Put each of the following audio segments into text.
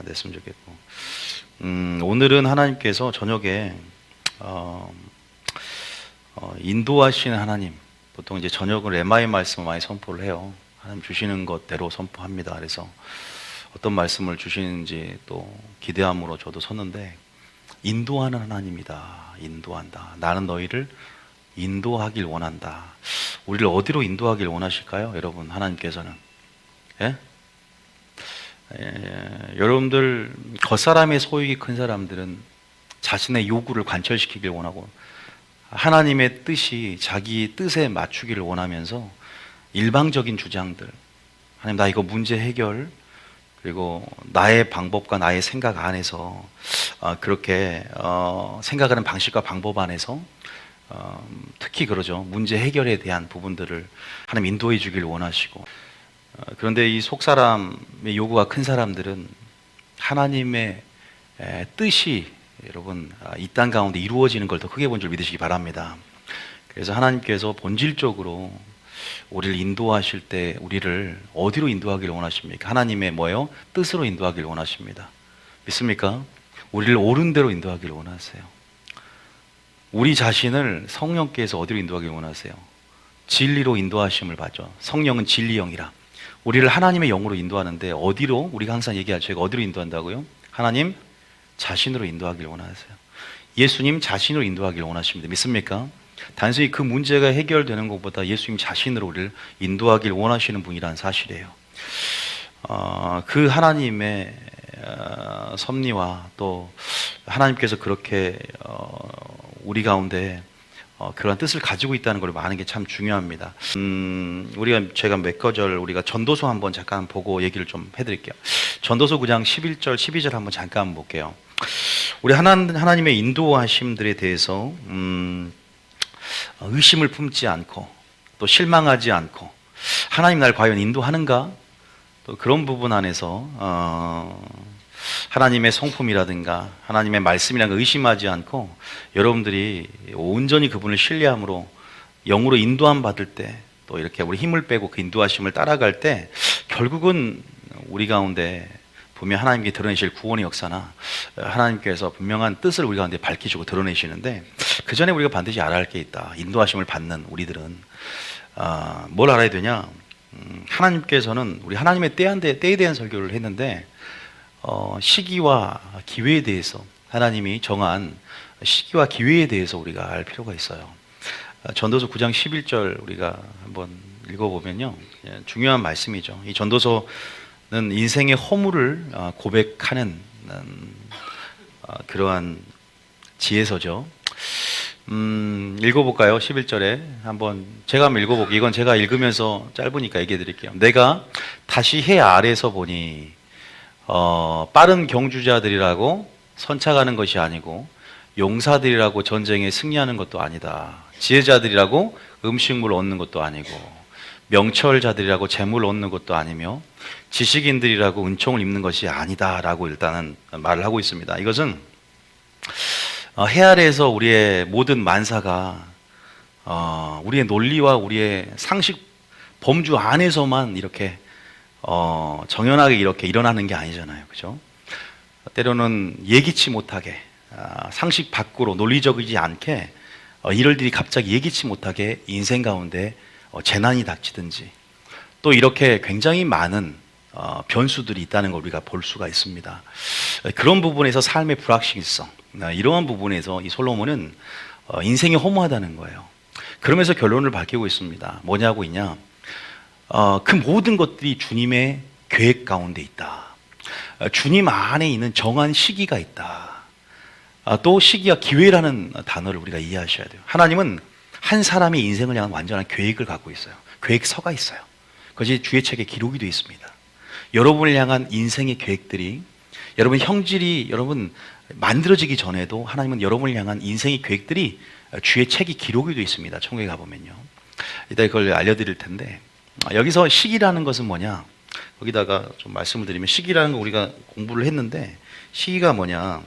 됐으면 좋겠고. 오늘은 하나님께서 저녁에 인도하시는 하나님, 보통 이제 저녁은 레마의 말씀을 많이 선포를 해요. 하나님 주시는 것대로 선포합니다. 그래서 어떤 말씀을 주시는지 또 기대함으로 저도 섰는데, 인도하는 하나님이다. 인도한다. 나는 너희를 인도하길 원한다. 우리를 어디로 인도하길 원하실까요? 여러분, 하나님께서는. 예? 여러분들 겉사람의 소유가 큰 사람들은 자신의 요구를 관철시키길 원하고, 하나님의 뜻이 자기 뜻에 맞추기를 원하면서 일방적인 주장들, 하나님 나 이거 문제 해결, 그리고 나의 방법과 나의 생각 안에서 그렇게 생각하는 방식과 방법 안에서 특히 그러죠. 문제 해결에 대한 부분들을 하나님 인도해 주길 원하시고, 그런데 이 속사람의 요구가 큰 사람들은 하나님의 뜻이 여러분 이 땅 가운데 이루어지는 걸 더 크게 본 줄 믿으시기 바랍니다. 그래서 하나님께서 본질적으로 우리를 인도하실 때 우리를 어디로 인도하기를 원하십니까? 하나님의 뭐예요? 뜻으로 인도하기를 원하십니다. 믿습니까? 우리를 옳은 대로 인도하기를 원하세요. 우리 자신을 성령께서 어디로 인도하기를 원하세요? 진리로 인도하심을 받죠. 성령은 진리영이라. 우리를 하나님의 영으로 인도하는데 어디로? 우리가 항상 얘기하죠. 제가 어디로 인도한다고요? 하나님 자신으로 인도하기를 원하세요. 예수님 자신으로 인도하기를 원하십니다. 믿습니까? 단순히 그 문제가 해결되는 것보다 예수님 자신으로 우리를 인도하기를 원하시는 분이라는 사실이에요. 그 하나님의 섭리와 또 하나님께서 그렇게 우리 가운데 그러한 뜻을 가지고 있다는 걸 아는 게 참 중요합니다. 제가 몇 거절 우리가 전도서 한번 잠깐 보고 얘기를 좀 해드릴게요. 전도서 9장 11절, 12절 한번 잠깐 볼게요. 우리 하나님의 인도하심들에 대해서 의심을 품지 않고 또 실망하지 않고, 하나님 날 과연 인도하는가? 또 그런 부분 안에서 하나님의 성품이라든가 하나님의 말씀이라는 걸 의심하지 않고 여러분들이 온전히 그분을 신뢰함으로 영으로 인도함 받을 때, 또 이렇게 우리 힘을 빼고 그 인도하심을 따라갈 때 결국은 우리 가운데 분명 하나님께 드러내실 구원의 역사나 하나님께서 분명한 뜻을 우리 가운데 밝히시고 드러내시는데, 그 전에 우리가 반드시 알아야 할 게 있다. 인도하심을 받는 우리들은 뭘 알아야 되냐? 하나님께서는 우리 하나님의 때에 대한 설교를 했는데, 시기와 기회에 대해서 하나님이 정한 시기와 기회에 대해서 우리가 알 필요가 있어요. 전도서 9장 11절 우리가 한번 읽어보면요, 중요한 말씀이죠. 이 전도서는 인생의 허물을 고백하는 그러한 지혜서죠. 읽어볼까요? 11절에 한번 제가 한번 읽어볼게요. 이건 제가 읽으면서 짧으니까 얘기해 드릴게요. 내가 다시 해 아래서 보니 빠른 경주자들이라고 선착하는 것이 아니고, 용사들이라고 전쟁에 승리하는 것도 아니다. 지혜자들이라고 음식물 얻는 것도 아니고, 명철자들이라고 재물 얻는 것도 아니며, 지식인들이라고 은총을 입는 것이 아니다 라고 일단은 말을 하고 있습니다. 이것은 해 아래에서 우리의 모든 만사가 우리의 논리와 우리의 상식 범주 안에서만 이렇게 정연하게 이렇게 일어나는 게 아니잖아요. 그죠? 때로는 예기치 못하게 상식 밖으로 논리적이지 않게 일들이 갑자기 예기치 못하게 인생 가운데 재난이 닥치든지, 또 이렇게 굉장히 많은 변수들이 있다는 걸 우리가 볼 수가 있습니다. 그런 부분에서 삶의 불확실성, 이러한 부분에서 이 솔로몬은 인생이 허무하다는 거예요. 그러면서 결론을 밝히고 있습니다. 뭐냐고 있냐? 그 모든 것들이 주님의 계획 가운데 있다. 주님 안에 있는 정한 시기가 있다. 또 시기와 기회라는 단어를 우리가 이해하셔야 돼요. 하나님은 한 사람의 인생을 향한 완전한 계획을 갖고 있어요. 계획서가 있어요. 그것이 주의 책에 기록이 되어 있습니다. 여러분을 향한 인생의 계획들이, 여러분 형질이 여러분 만들어지기 전에도 하나님은 여러분을 향한 인생의 계획들이 주의 책이 기록이 되어 있습니다. 천국에 가보면요. 이따 그걸 알려드릴 텐데, 여기서 시기라는 것은 뭐냐? 거기다가 좀 말씀을 드리면, 시기라는 거 우리가 공부를 했는데, 시기가 뭐냐?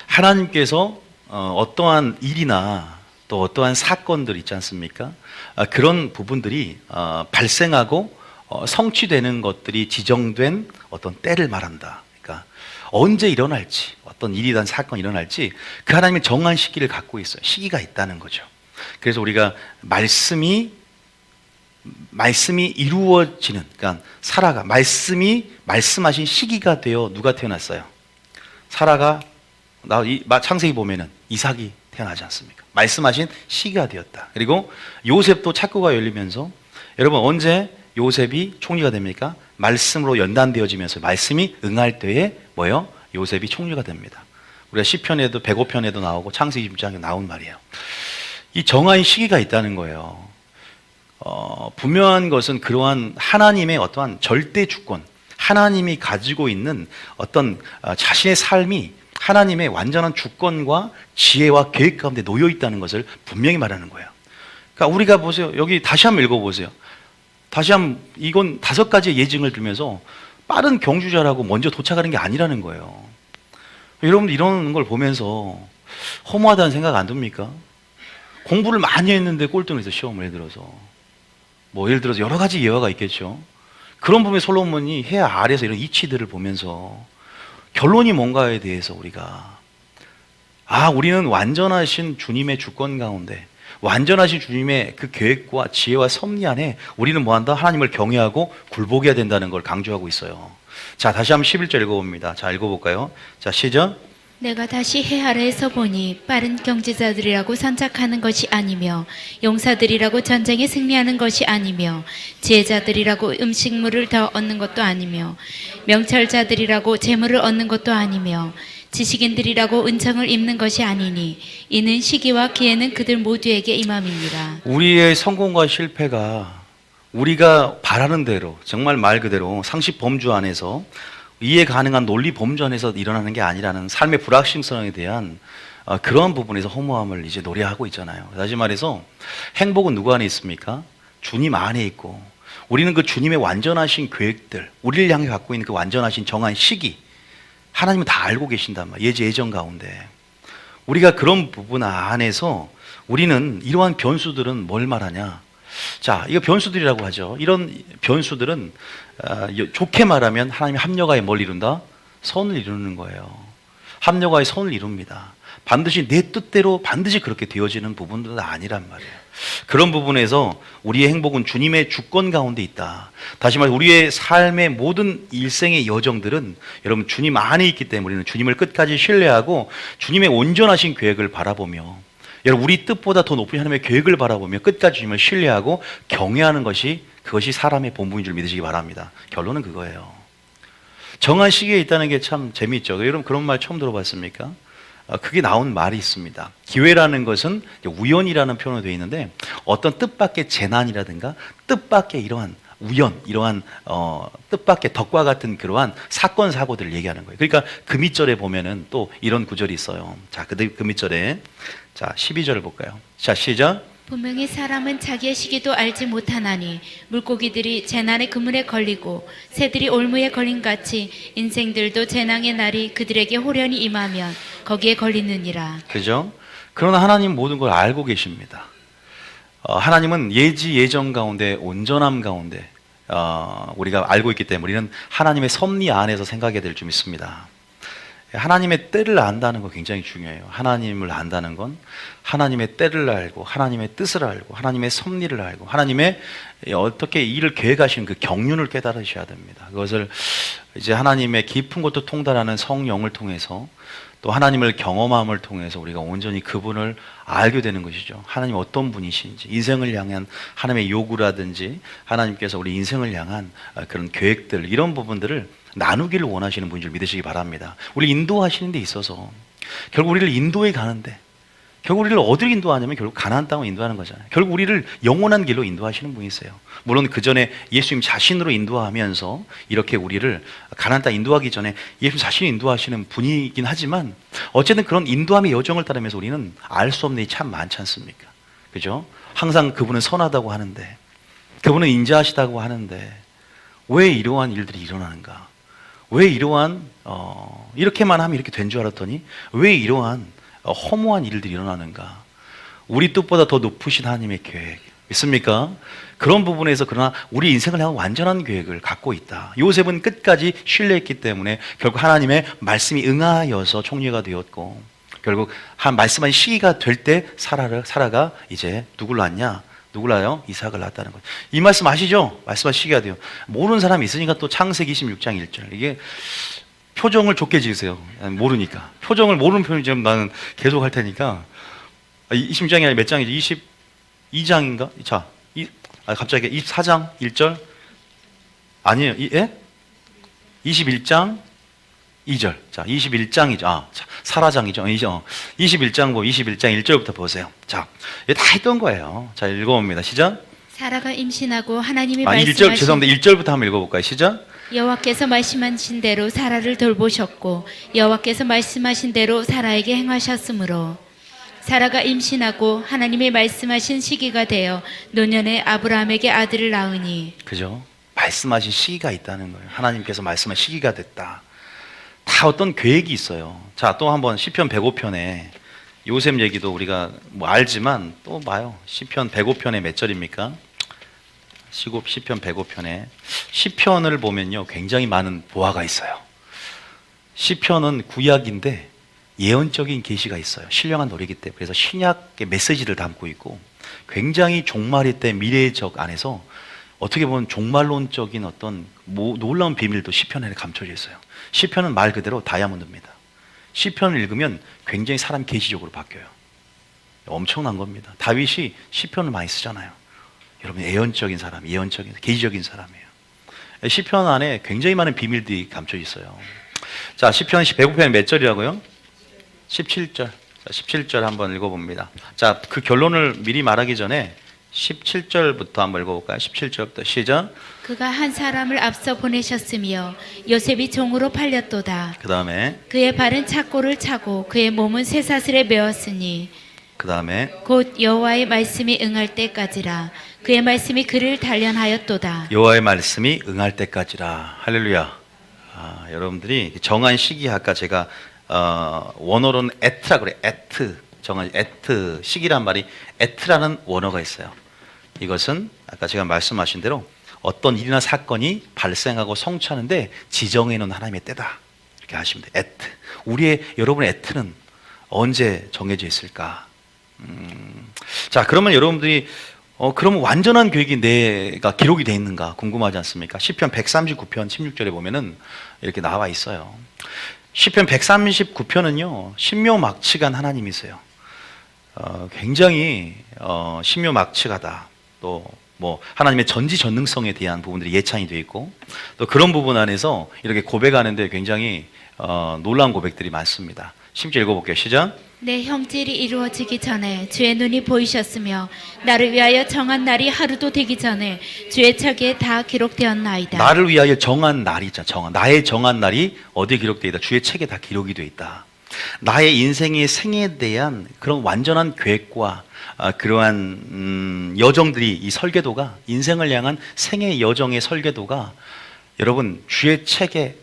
하나님께서 어떠한 일이나 또 어떠한 사건들 있지 않습니까? 그런 부분들이 발생하고 성취되는 것들이 지정된 어떤 때를 말한다. 그러니까 언제 일어날지, 어떤 일이든 사건이 일어날지 그 하나님의 정한 시기를 갖고 있어요. 시기가 있다는 거죠. 그래서 우리가 말씀이 이루어지는, 그러니까 사라가 말씀하신 시기가 되어 누가 태어났어요? 사라가 창세기 보면은 이삭이 태어나지 않습니까? 말씀하신 시기가 되었다. 그리고 요셉도 착고가 열리면서 여러분 언제 요셉이 총리가 됩니까? 말씀으로 연단되어지면서 말씀이 응할 때에 뭐요? 요셉이 총리가 됩니다. 우리가 시편에도 105편에도 나오고 창세기 20장에 나온 말이에요. 이 정한 시기가 있다는 거예요. 분명한 것은 그러한 하나님의 어떠한 절대 주권, 하나님이 가지고 있는 어떤 자신의 삶이 하나님의 완전한 주권과 지혜와 계획 가운데 놓여 있다는 것을 분명히 말하는 거예요. 그러니까 우리가 보세요. 여기 다시 한번 읽어보세요. 다시 한번 이건 5가지의 예증을 들면서 빠른 경주자라고 먼저 도착하는 게 아니라는 거예요. 여러분들 이런 걸 보면서 허무하다는 생각 안 듭니까? 공부를 많이 했는데 꼴등해서 시험을 예를 들어서 여러 가지 예화가 있겠죠. 그런 부분에 솔로몬이 해 아래에서 이런 이치들을 보면서 결론이 뭔가에 대해서 우리는 완전하신 주님의 주권 가운데 완전하신 주님의 그 계획과 지혜와 섭리 안에 우리는 뭐한다? 하나님을 경외하고 굴복해야 된다는 걸 강조하고 있어요. 자, 다시 한번 11절 읽어봅니다. 자, 읽어볼까요? 자, 시작. 내가 다시 해 아래에서 보니 빠른 경제자들이라고 선착하는 것이 아니며 용사들이라고 전쟁에 승리하는 것이 아니며 지혜자들이라고 음식물을 더 얻는 것도 아니며 명철자들이라고 재물을 얻는 것도 아니며 지식인들이라고 은총을 입는 것이 아니니 이는 시기와 기회는 그들 모두에게 임함이니라. 우리의 성공과 실패가 우리가 바라는 대로 정말 말 그대로 상식 범주 안에서 이해 가능한 논리 범주 안에서 일어나는 게 아니라는 삶의 불확실성에 대한 그런 부분에서 허무함을 이제 노래하고 있잖아요. 다시 말해서 행복은 누구 안에 있습니까? 주님 안에 있고 우리는 그 주님의 완전하신 계획들, 우리를 향해 갖고 있는 그 완전하신 정한 시기, 하나님은 다 알고 계신단 말이에요. 예정 가운데 우리가 그런 부분 안에서 우리는 이러한 변수들은 뭘 말하냐? 자, 이거 변수들이라고 하죠. 이런 변수들은 좋게 말하면 하나님의 합력하에 뭘 이룬다? 선을 이루는 거예요. 합력하에 선을 이룹니다. 반드시 내 뜻대로 반드시 그렇게 되어지는 부분들은 아니란 말이에요. 그런 부분에서 우리의 행복은 주님의 주권 가운데 있다. 다시 말해 우리의 삶의 모든 일생의 여정들은 여러분 주님 안에 있기 때문에 우리는 주님을 끝까지 신뢰하고 주님의 온전하신 계획을 바라보며 여러분 우리 뜻보다 더 높은 하나님의 계획을 바라보며 끝까지 주님을 신뢰하고 경외하는 그것이 사람의 본분인 줄 믿으시기 바랍니다. 결론은 그거예요. 정한 시기에 있다는 게 참 재미있죠. 여러분 그런 말 처음 들어봤습니까? 그게 나온 말이 있습니다. 기회라는 것은 우연이라는 표현으로 되어 있는데 어떤 뜻밖의 재난이라든가 뜻밖의 이러한 우연, 이러한 뜻밖의 덕과 같은 그러한 사건 사고들을 얘기하는 거예요. 그러니까 그 밑절에 보면은 또 이런 구절이 있어요. 자, 그 밑절에 자 12절을 볼까요? 자, 시작. 분명히 사람은 자기의 시기도 알지 못하나니 물고기들이 재난의 그물에 걸리고 새들이 올무에 걸린 같이 인생들도 재난의 날이 그들에게 호련히 임하면 거기에 걸리느니라. 그죠? 그러나 하나님 모든 걸 알고 계십니다. 하나님은 예정 가운데 온전함 가운데 우리가 알고 있기 때문에 우리는 하나님의 섭리 안에서 생각해야 될 줄 믿습니다. 하나님의 때를 안다는 거 굉장히 중요해요. 하나님을 안다는 건 하나님의 때를 알고 하나님의 뜻을 알고 하나님의 섭리를 알고 하나님의 어떻게 일을 계획하시는 그 경륜을 깨달으셔야 됩니다. 그것을 이제 하나님의 깊은 것도 통달하는 성령을 통해서 또 하나님을 경험함을 통해서 우리가 온전히 그분을 알게 되는 것이죠. 하나님 어떤 분이신지, 인생을 향한 하나님의 요구라든지 하나님께서 우리 인생을 향한 그런 계획들, 이런 부분들을 나누기를 원하시는 분인 줄 믿으시기 바랍니다. 우리 인도하시는 데 있어서 결국 우리를 인도해 가는데 결국 우리를 어디로 인도하냐면 결국 가나안 땅으로 인도하는 거잖아요. 결국 우리를 영원한 길로 인도하시는 분이세요. 물론 그 전에 예수님 자신으로 인도하면서 이렇게 우리를 가나안 땅 인도하기 전에 예수님 자신이 인도하시는 분이긴 하지만 어쨌든 그런 인도함의 여정을 따르면서 우리는 알 수 없는 일이 참 많지 않습니까? 그죠? 항상 그분은 선하다고 하는데 그분은 인자하시다고 하는데 왜 이러한 일들이 일어나는가? 왜 이러한 이렇게만 하면 이렇게 된 줄 알았더니 왜 이러한 허무한 일들이 일어나는가? 우리 뜻보다 더 높으신 하나님의 계획, 믿습니까? 그런 부분에서 그러나 우리 인생을 향한 완전한 계획을 갖고 있다. 요셉은 끝까지 신뢰했기 때문에 결국 하나님의 말씀이 응하여서 총리가 되었고 결국 한 말씀한 시기가 될 때 사라가 이제 누굴 낳냐? 누굴 낳아요? 이삭을 낳았다는 거예요. 이 말씀 아시죠? 말씀한 시기가 돼요. 모르는 사람이 있으니까 또 창세기 26장 1절. 이게 표정을 좋게 지으세요. 모르니까. 표정을 모르는 표현이 좀 나는 계속 할 테니까. 26장이 아니라 몇 장이죠? 22장인가? 자, 갑자기 24장 1절? 아니에요. 21장 2절. 자, 21장이죠. 사라장이죠. 21장 21장 1절부터 보세요. 자, 이게 다 했던 거예요. 자, 읽어봅니다. 시작. 사라가 임신하고 하나님이 1절, 죄송합니다. 1절부터 한번 읽어볼까요? 시작. 여호와께서 말씀하신 대로 사라를 돌보셨고 여호와께서 말씀하신 대로 사라에게 행하셨으므로 사라가 임신하고 하나님의 말씀하신 시기가 되어 노년에 아브라함에게 아들을 낳으니. 그죠? 말씀하신 시기가 있다는 거예요. 하나님께서 말씀한 시기가 됐다. 다 어떤 계획이 있어요. 자, 또 한번 시편 105편에 요셉 얘기도 우리가 뭐 알지만 또 봐요. 시편 105편에 몇 절입니까? 시편 105편에 시편을 보면요 굉장히 많은 보화가 있어요. 시편은 구약인데 예언적인 계시가 있어요. 신령한 노래이기 때문에. 그래서 신약의 메시지를 담고 있고 굉장히 종말의 때 미래적 안에서 어떻게 보면 종말론적인 어떤 놀라운 비밀도 시편에 감춰져 있어요. 시편은 말 그대로 다이아몬드입니다. 시편을 읽으면 굉장히 사람 계시적으로 바뀌어요. 엄청난 겁니다. 다윗이 시편을 많이 쓰잖아요. 여러분 예언적인 사람, 계시적인 사람이에요. 시편 안에 굉장히 많은 비밀들이 감춰져 있어요. 자, 시편 105편에 몇 절이라고요? 17절. 자, 17절 한번 읽어봅니다. 자, 그 결론을 미리 말하기 전에 17절부터 한번 읽어볼까요? 17절부터 시작. 그가 한 사람을 앞서 보내셨으며 요셉이 종으로 팔렸도다. 그 다음에 그의 발은 착고를 차고 그의 몸은 쇠사슬에 메었으니 그 다음에 곧 여호와의 말씀이 응할 때까지라. 그의 말씀이 그를 단련하였도다. 여호와의 말씀이 응할 때까지라. 할렐루야. 여러분들이 정한 시기 아까 제가 원어로는 에트라 그래. 정한 시기란 말이 에트라는 원어가 있어요. 이것은 아까 제가 말씀하신 대로 어떤 일이나 사건이 발생하고 성취하는데 지정해 놓은 하나님의 때다. 이렇게 하시면 돼요. 우리의 여러분의 에트는 언제 정해져 있을까? 자, 그러면 여러분들이 그러면 완전한 계획이 내가 기록이 되어 있는가 궁금하지 않습니까? 시편 139편 16절에 보면은 이렇게 나와 있어요. 시편 139편은요 신묘막측한 하나님이세요. 굉장히 신묘막측하다. 또 뭐 하나님의 전지전능성에 대한 부분들이 예찬이 되어 있고 또 그런 부분 안에서 이렇게 고백하는데 굉장히 놀라운 고백들이 많습니다. 10절 읽어볼게요. 시작. 내 형질이 이루어지기 전에 주의 눈이 보이셨으며 나를 위하여 정한 날이 하루도 되기 전에 주의 책에 다 기록되었나이다. 나를 위하여 정한 날이 있잖아. 나의 정한 날이 어디에 기록되어 있다? 주의 책에 다 기록이 되어 있다. 나의 인생의 생에 대한 그런 완전한 계획과 그러한 여정들이 이 설계도가 인생을 향한 생의 여정의 설계도가 여러분 주의 책에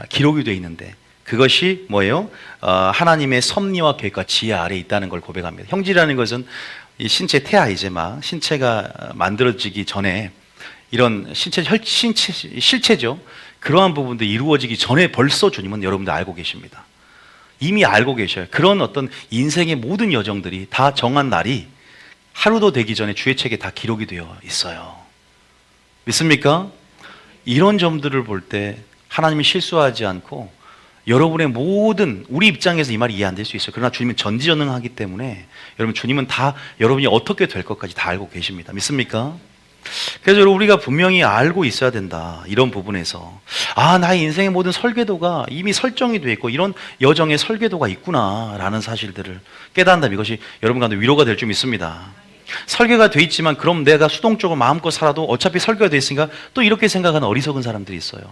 기록이 되어 있는데 그것이 뭐예요? 하나님의 섭리와 계획과 지혜 아래에 있다는 걸 고백합니다. 형질이라는 것은 이 신체 태아 이제 막 신체가 만들어지기 전에 이런 실체죠. 그러한 부분도 이루어지기 전에 벌써 주님은 여러분들 알고 계십니다. 이미 알고 계셔요. 그런 어떤 인생의 모든 여정들이 다 정한 날이 하루도 되기 전에 주의 책에 다 기록이 되어 있어요. 믿습니까? 이런 점들을 볼 때 하나님이 실수하지 않고 여러분의 모든 우리 입장에서 이 말이 이해 안 될 수 있어요. 그러나 주님은 전지전능하기 때문에 여러분 주님은 다 여러분이 어떻게 될 것까지 다 알고 계십니다. 믿습니까? 그래서 여러분 우리가 분명히 알고 있어야 된다. 이런 부분에서 나의 인생의 모든 설계도가 이미 설정이 되어 있고 이런 여정의 설계도가 있구나라는 사실들을 깨닫는다면 이것이 여러분 가운데 위로가 될 줄 믿습니다. 설계가 돼 있지만 그럼 내가 수동적으로 마음껏 살아도 어차피 설계가 돼 있으니까 또 이렇게 생각하는 어리석은 사람들이 있어요.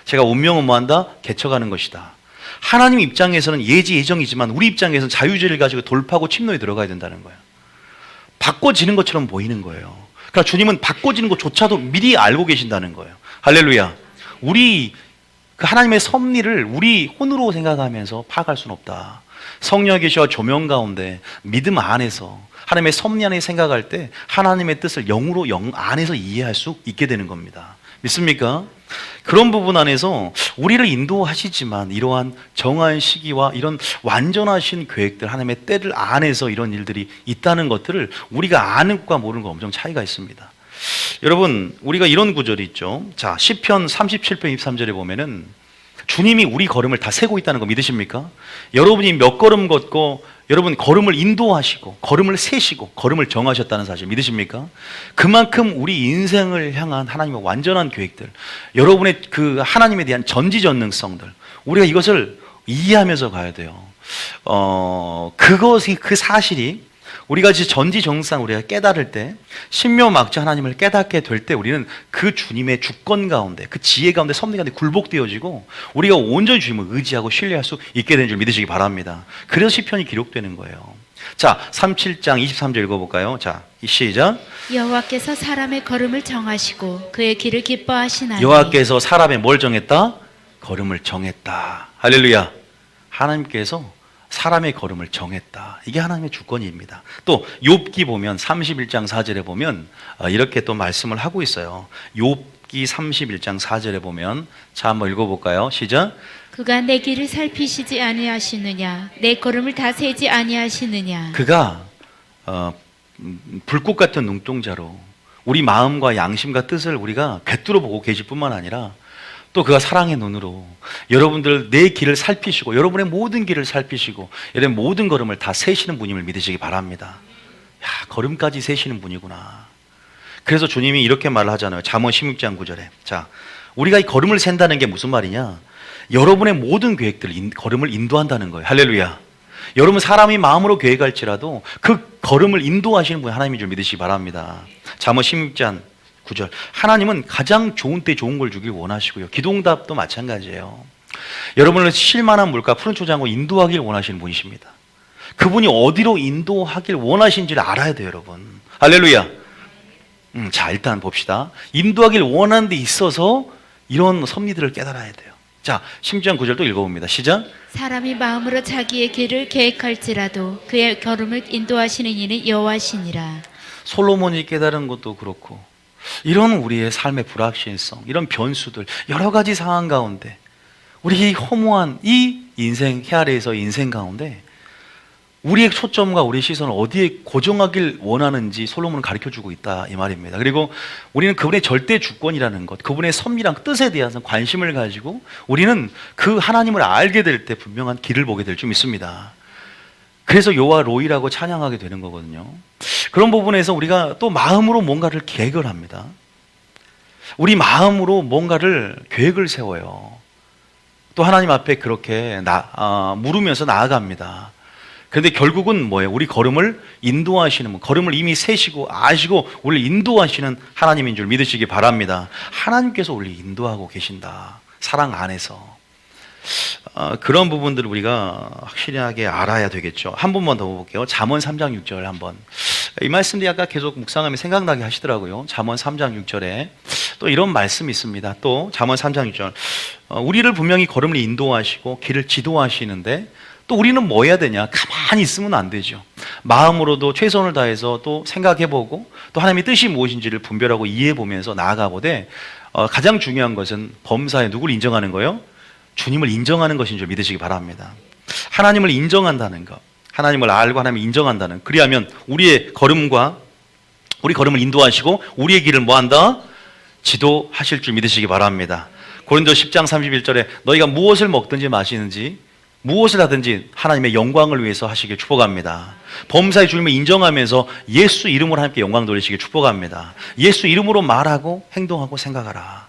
제가 운명은 뭐한다? 개척하는 것이다. 하나님 입장에서는 예지 예정이지만 우리 입장에서는 자유주의를 가지고 돌파하고 침노에 들어가야 된다는 거예요. 바꿔지는 것처럼 보이는 거예요. 그러니까 주님은 바꿔지는 것조차도 미리 알고 계신다는 거예요. 할렐루야. 우리 그 하나님의 섭리를 우리 혼으로 생각하면서 파악할 수는 없다. 성령의 계시와 조명 가운데 믿음 안에서 하나님의 섭리 안에 생각할 때 하나님의 뜻을 영으로 영 안에서 이해할 수 있게 되는 겁니다. 믿습니까? 그런 부분 안에서 우리를 인도하시지만 이러한 정한 시기와 이런 완전하신 계획들, 하나님의 때를 안에서 이런 일들이 있다는 것들을 우리가 아는 것과 모르는 거 엄청 차이가 있습니다. 여러분, 우리가 이런 구절이 있죠. 자, 시편 37편 23절에 보면은 주님이 우리 걸음을 다 세고 있다는 거 믿으십니까? 여러분이 몇 걸음 걷고 여러분 걸음을 인도하시고 걸음을 세시고 걸음을 정하셨다는 사실 믿으십니까? 그만큼 우리 인생을 향한 하나님의 완전한 계획들, 여러분의 그 하나님에 대한 전지전능성들, 우리가 이것을 이해하면서 가야 돼요. 그것이 그 사실이 우리가 전지전능상 우리가 깨달을 때 신묘막지 하나님을 깨닫게 될 때 우리는 그 주님의 주권 가운데 그 지혜 가운데 섭리 가운데 굴복되어지고 우리가 온전히 주님을 의지하고 신뢰할 수 있게 되는 줄 믿으시기 바랍니다. 그래서 시편이 기록되는 거예요. 자, 37장 23절 읽어볼까요? 자, 시작. 여호와께서 사람의 걸음을 정하시고 그의 길을 기뻐하시나니 여호와께서 사람의 뭘 정했다? 걸음을 정했다. 할렐루야. 하나님께서 사람의 걸음을 정했다. 이게 하나님의 주권입니다. 또 욥기 보면 31장 4절에 보면 이렇게 또 말씀을 하고 있어요. 욥기 31장 4절에 보면 자 한번 읽어볼까요? 시작. 그가 내 길을 살피시지 아니하시느냐 내 걸음을 다 세지 아니하시느냐 그가 불꽃 같은 눈동자로 우리 마음과 양심과 뜻을 우리가 꿰뚫어 보고 계실 뿐만 아니라 또 그가 사랑의 눈으로 여러분들 내 길을 살피시고 여러분의 모든 길을 살피시고 여러분의 모든 걸음을 다 세시는 분임을 믿으시기 바랍니다. 야, 걸음까지 세시는 분이구나. 그래서 주님이 이렇게 말을 하잖아요. 잠언 16장 9절에. 자, 우리가 이 걸음을 센다는 게 무슨 말이냐? 여러분의 모든 계획들을 걸음을 인도한다는 거예요. 할렐루야. 여러분 사람이 마음으로 계획할지라도 그 걸음을 인도하시는 분이 하나님인 줄 믿으시기 바랍니다. 잠언 16장 9절. 하나님은 가장 좋은 때 좋은 걸 주길 원하시고요. 기도응답도 마찬가지예요. 여러분을 쉴만한 물가 푸른 초장으로 인도하길 원하시는 분이십니다. 그분이 어디로 인도하길 원하시는지를 알아야 돼요, 여러분. 할렐루야. 자, 일단 봅시다. 인도하길 원하는 데 있어서 이런 섭리들을 깨달아야 돼요. 자, 16장 9절도 읽어봅니다. 시작. 사람이 마음으로 자기의 길을 계획할지라도 그의 걸음을 인도하시는 이는 여호와시니라. 솔로몬이 깨달은 것도 그렇고 이런 우리의 삶의 불확실성, 이런 변수들, 여러 가지 상황 가운데 우리 허무한 이 인생, 해 아래에서 인생 가운데 우리의 초점과 우리의 시선을 어디에 고정하길 원하는지 솔로몬은 가르쳐주고 있다 이 말입니다. 그리고 우리는 그분의 절대 주권이라는 것, 그분의 섭리랑 뜻에 대한 관심을 가지고 우리는 그 하나님을 알게 될 때 분명한 길을 보게 될 줄 믿습니다. 그래서 요와 로이라고 찬양하게 되는 거거든요. 그런 부분에서 우리가 또 마음으로 뭔가를 계획을 합니다. 우리 마음으로 뭔가를 계획을 세워요. 또 하나님 앞에 그렇게 물으면서 나아갑니다. 그런데 결국은 뭐예요? 우리 걸음을 인도하시는 분, 걸음을 이미 세시고 아시고 우리를 인도하시는 하나님인 줄 믿으시기 바랍니다. 하나님께서 우리를 인도하고 계신다. 사랑 안에서. 그런 부분들을 우리가 확실하게 알아야 되겠죠. 한 번만 더 볼게요. 잠언 3장 6절 한번. 이 말씀도 약간 계속 묵상하면 생각나게 하시더라고요. 잠언 3장 6절에 또 이런 말씀이 있습니다. 또 잠언 3장 6절. 우리를 분명히 걸음을 인도하시고 길을 지도하시는데 또 우리는 뭐 해야 되냐? 가만히 있으면 안 되죠. 마음으로도 최선을 다해서 또 생각해보고 또 하나님의 뜻이 무엇인지를 분별하고 이해해보면서 나아가보되 가장 중요한 것은 범사에 누구를 인정하는 거예요? 주님을 인정하는 것인 줄 믿으시기 바랍니다. 하나님을 인정한다는 것, 하나님을 알고 하나님을 인정한다는, 그리하면 우리의 걸음과 우리 걸음을 인도하시고 우리의 길을 뭐한다? 지도하실 줄 믿으시기 바랍니다. 고린도 10장 31절에 너희가 무엇을 먹든지 마시는지 무엇을 하든지 하나님의 영광을 위해서 하시길 축복합니다. 범사의 주님을 인정하면서 예수 이름으로 하나님께 영광 돌리시길 축복합니다. 예수 이름으로 말하고 행동하고 생각하라.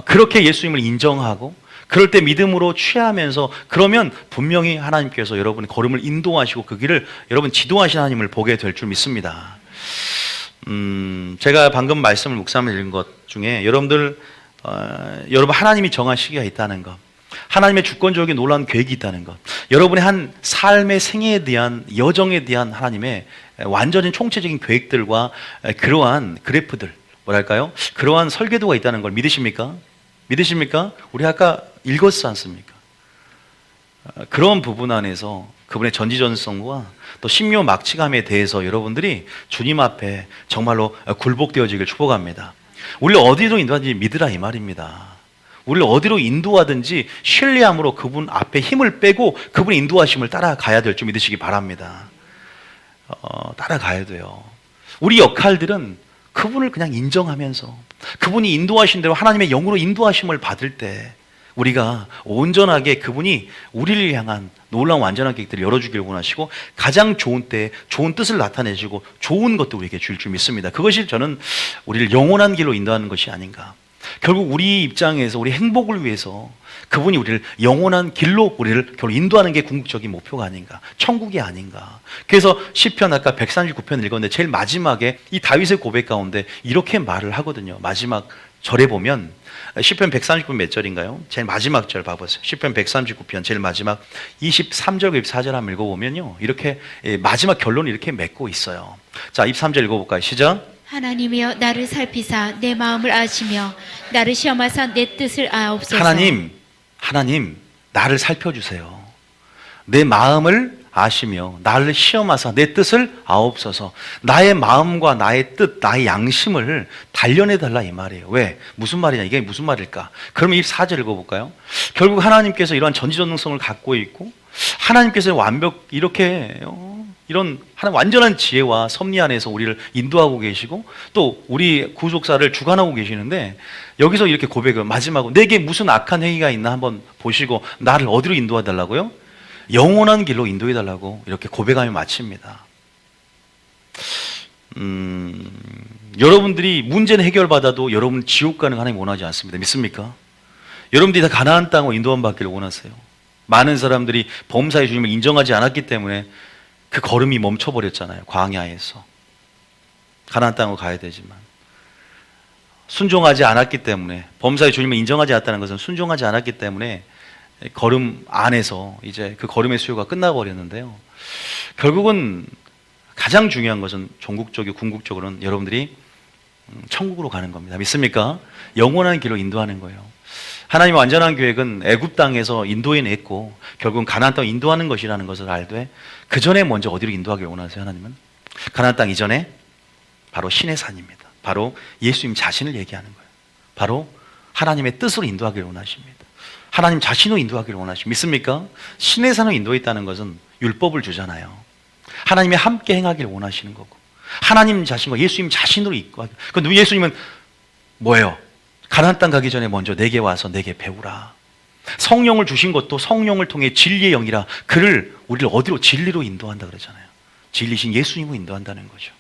그렇게 예수님을 인정하고 그럴 때 믿음으로 취하면서 그러면 분명히 하나님께서 여러분의 걸음을 인도하시고 그 길을 여러분 지도하신 하나님을 보게 될 줄 믿습니다. 제가 방금 말씀을 묵상을 읽은 것 중에 여러분 하나님이 정한 시기가 있다는 것, 하나님의 주권적인 놀라운 계획이 있다는 것, 여러분의 한 삶의 생애에 대한 여정에 대한 하나님의 완전히 총체적인 계획들과 그러한 그래프들, 뭐랄까요? 그러한 설계도가 있다는 걸 믿으십니까? 믿으십니까? 우리 아까 읽었지 않습니까? 그런 부분 안에서 그분의 전지전능성과 또 신묘 막치감에 대해서 여러분들이 주님 앞에 정말로 굴복되어지길 축복합니다. 우리를 어디로 인도하든지 믿으라 이 말입니다. 우리를 어디로 인도하든지 신뢰함으로 그분 앞에 힘을 빼고 그분의 인도하심을 따라가야 될 줄 믿으시기 바랍니다. 따라가야 돼요. 우리 역할들은 그분을 그냥 인정하면서 그분이 인도하신 대로 하나님의 영으로 인도하심을 받을 때 우리가 온전하게 그분이 우리를 향한 놀라운 완전한 계획들을 열어주길 원하시고 가장 좋은 때에 좋은 뜻을 나타내시고 좋은 것도 우리에게 줄 줄 믿습니다. 그것이 저는 우리를 영원한 길로 인도하는 것이 아닌가. 결국 우리 입장에서 우리 행복을 위해서 그분이 우리를 영원한 길로 우리를 결국 인도하는 게 궁극적인 목표가 아닌가, 천국이 아닌가. 그래서 시편 아까 139편 읽었는데 제일 마지막에 이 다윗의 고백 가운데 이렇게 말을 하거든요. 마지막 절에 보면 시편 139편 몇 절인가요? 제일 마지막 절 봐보세요. 시편 139편 제일 마지막 23절 24절 한번 읽어보면요, 이렇게 마지막 결론이 이렇게 맺고 있어요. 자, 23절 읽어볼까요? 시작. 하나님이여 나를 살피사 내 마음을 아시며 나를 시험하사 내 뜻을 아옵소서. 하나님 나를 살펴주세요. 내 마음을 아시며 나를 시험하사 내 뜻을 아옵소서. 나의 마음과 나의 뜻, 나의 양심을 단련해달라 이 말이에요. 왜? 무슨 말이냐? 이게 무슨 말일까? 그러면 24절 읽어볼까요? 결국 하나님께서 이러한 전지전능성을 갖고 있고 하나님께서 이렇게 이런 하나님 완전한 지혜와 섭리 안에서 우리를 인도하고 계시고 또 우리 구속사를 주관하고 계시는데 여기서 이렇게 고백을 마지막으로 내게 무슨 악한 행위가 있나 한번 보시고 나를 어디로 인도해 달라고요? 영원한 길로 인도해 달라고 이렇게 고백하며 마칩니다. 여러분들이 문제는 해결받아도 여러분 지옥 가는 하나님 원하지 않습니다. 믿습니까? 여러분들이 다 가나안 땅으로 인도함 받기를 원하세요. 많은 사람들이 범사의 주님을 인정하지 않았기 때문에 그 걸음이 멈춰버렸잖아요. 광야에서. 가나안 땅으로 가야 되지만 순종하지 않았기 때문에, 범사의 주님을 인정하지 않았다는 것은 순종하지 않았기 때문에 걸음 안에서 이제 그 걸음의 수요가 끝나버렸는데요. 결국은 가장 중요한 것은 종국적이고 궁극적으로는 여러분들이 천국으로 가는 겁니다. 믿습니까? 영원한 길로 인도하는 거예요. 하나님의 완전한 계획은 애굽 땅에서 인도해냈고 결국은 가나안 땅 인도하는 것이라는 것을 알되 그 전에 먼저 어디로 인도하길 원하세요? 하나님은 가나안 땅 이전에 바로 신의 산입니다. 바로 예수님 자신을 얘기하는 거예요. 바로 하나님의 뜻으로 인도하길 원하십니다. 하나님 자신으로 인도하기를 원하십니다. 믿습니까? 신의 산으로 인도했다는 것은 율법을 주잖아요. 하나님이 함께 행하기를 원하시는 거고 하나님 자신과 예수님 자신으로 인도하기를. 그런데 예수님은 뭐예요? 가나안 땅 가기 전에 먼저 내게 와서 내게 배우라. 성령을 주신 것도 성령을 통해 진리의 영이라 그를 우리를 어디로 진리로 인도한다 그러잖아요. 진리신 예수님으로 인도한다는 거죠.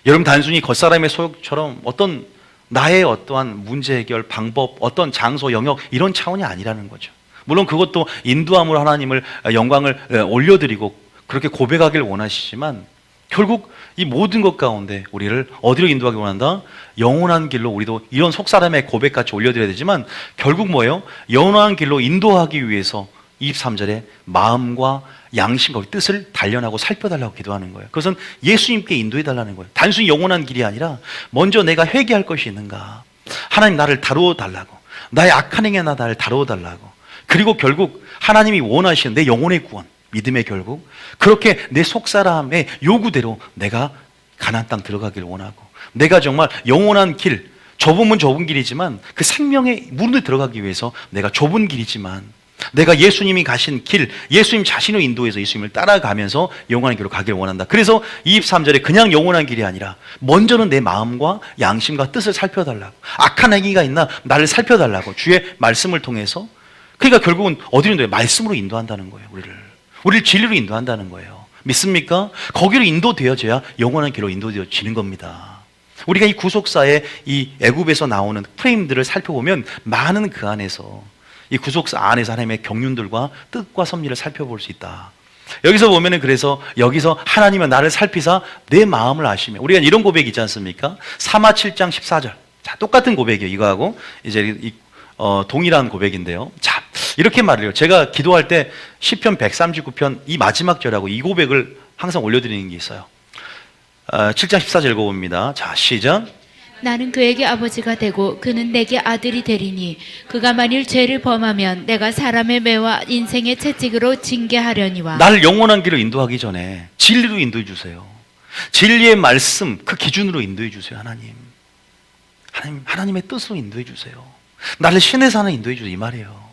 여러분 단순히 겉사람의 소욕처럼 어떤 나의 어떠한 문제 해결 방법, 어떤 장소, 영역 이런 차원이 아니라는 거죠. 물론 그것도 인도함으로 하나님을 영광을 올려드리고 그렇게 고백하길 원하시지만 결국 이 모든 것 가운데 우리를 어디로 인도하기 원한다? 영원한 길로 우리도 이런 속사람의 고백같이 올려드려야 되지만 결국 뭐예요? 영원한 길로 인도하기 위해서 23절에 마음과 양심과 뜻을 단련하고 살펴달라고 기도하는 거예요. 그것은 예수님께 인도해달라는 거예요. 단순히 영원한 길이 아니라 먼저 내가 회개할 것이 있는가, 하나님 나를 다루어 달라고, 나의 악한 행위나 나를 다루어 달라고, 그리고 결국 하나님이 원하시는 내 영혼의 구원, 믿음의 결국 그렇게 내 속사람의 요구대로 내가 가나안 땅 들어가기를 원하고 내가 정말 영원한 길, 좁은 문 좁은 길이지만 그 생명의 문을 들어가기 위해서 내가 좁은 길이지만 내가 예수님이 가신 길, 예수님 자신을 인도해서 예수님을 따라가면서 영원한 길로 가기를 원한다. 그래서 23절에 그냥 영원한 길이 아니라 먼저는 내 마음과 양심과 뜻을 살펴달라고, 악한 행위가 있나 나를 살펴달라고 주의 말씀을 통해서. 그러니까 결국은 어디로 인도해? 말씀으로 인도한다는 거예요. 우리를 진리로 인도한다는 거예요. 믿습니까? 거기로 인도되어져야 영원한 길로 인도되어지는 겁니다. 우리가 이 구속사의 이 애굽에서 나오는 프레임들을 살펴보면 많은 그 안에서 이 구속사 안에서 하나님의 경륜들과 뜻과 섭리를 살펴볼 수 있다. 여기서 보면은 그래서 여기서 하나님은 나를 살피사 내 마음을 아시며, 우리가 이런 고백이 있지 않습니까? 사마 7장 14절. 자, 똑같은 고백이에요. 이거하고 이제 동일한 고백인데요. 자, 이렇게 말해요. 제가 기도할 때 시편 139편 이 마지막 절하고 이 고백을 항상 올려드리는 게 있어요. 7장 14절 읽어봅니다. 자, 시작. 나는 그에게 아버지가 되고 그는 내게 아들이 되리니 그가 만일 죄를 범하면 내가 사람의 매와 인생의 채찍으로 징계하려니와. 나를 영원한 길로 인도하기 전에 진리로 인도해 주세요. 진리의 말씀 그 기준으로 인도해 주세요. 하나님의 뜻으로 인도해 주세요. 나를 신의 산에 인도해 주세요. 이 말이에요.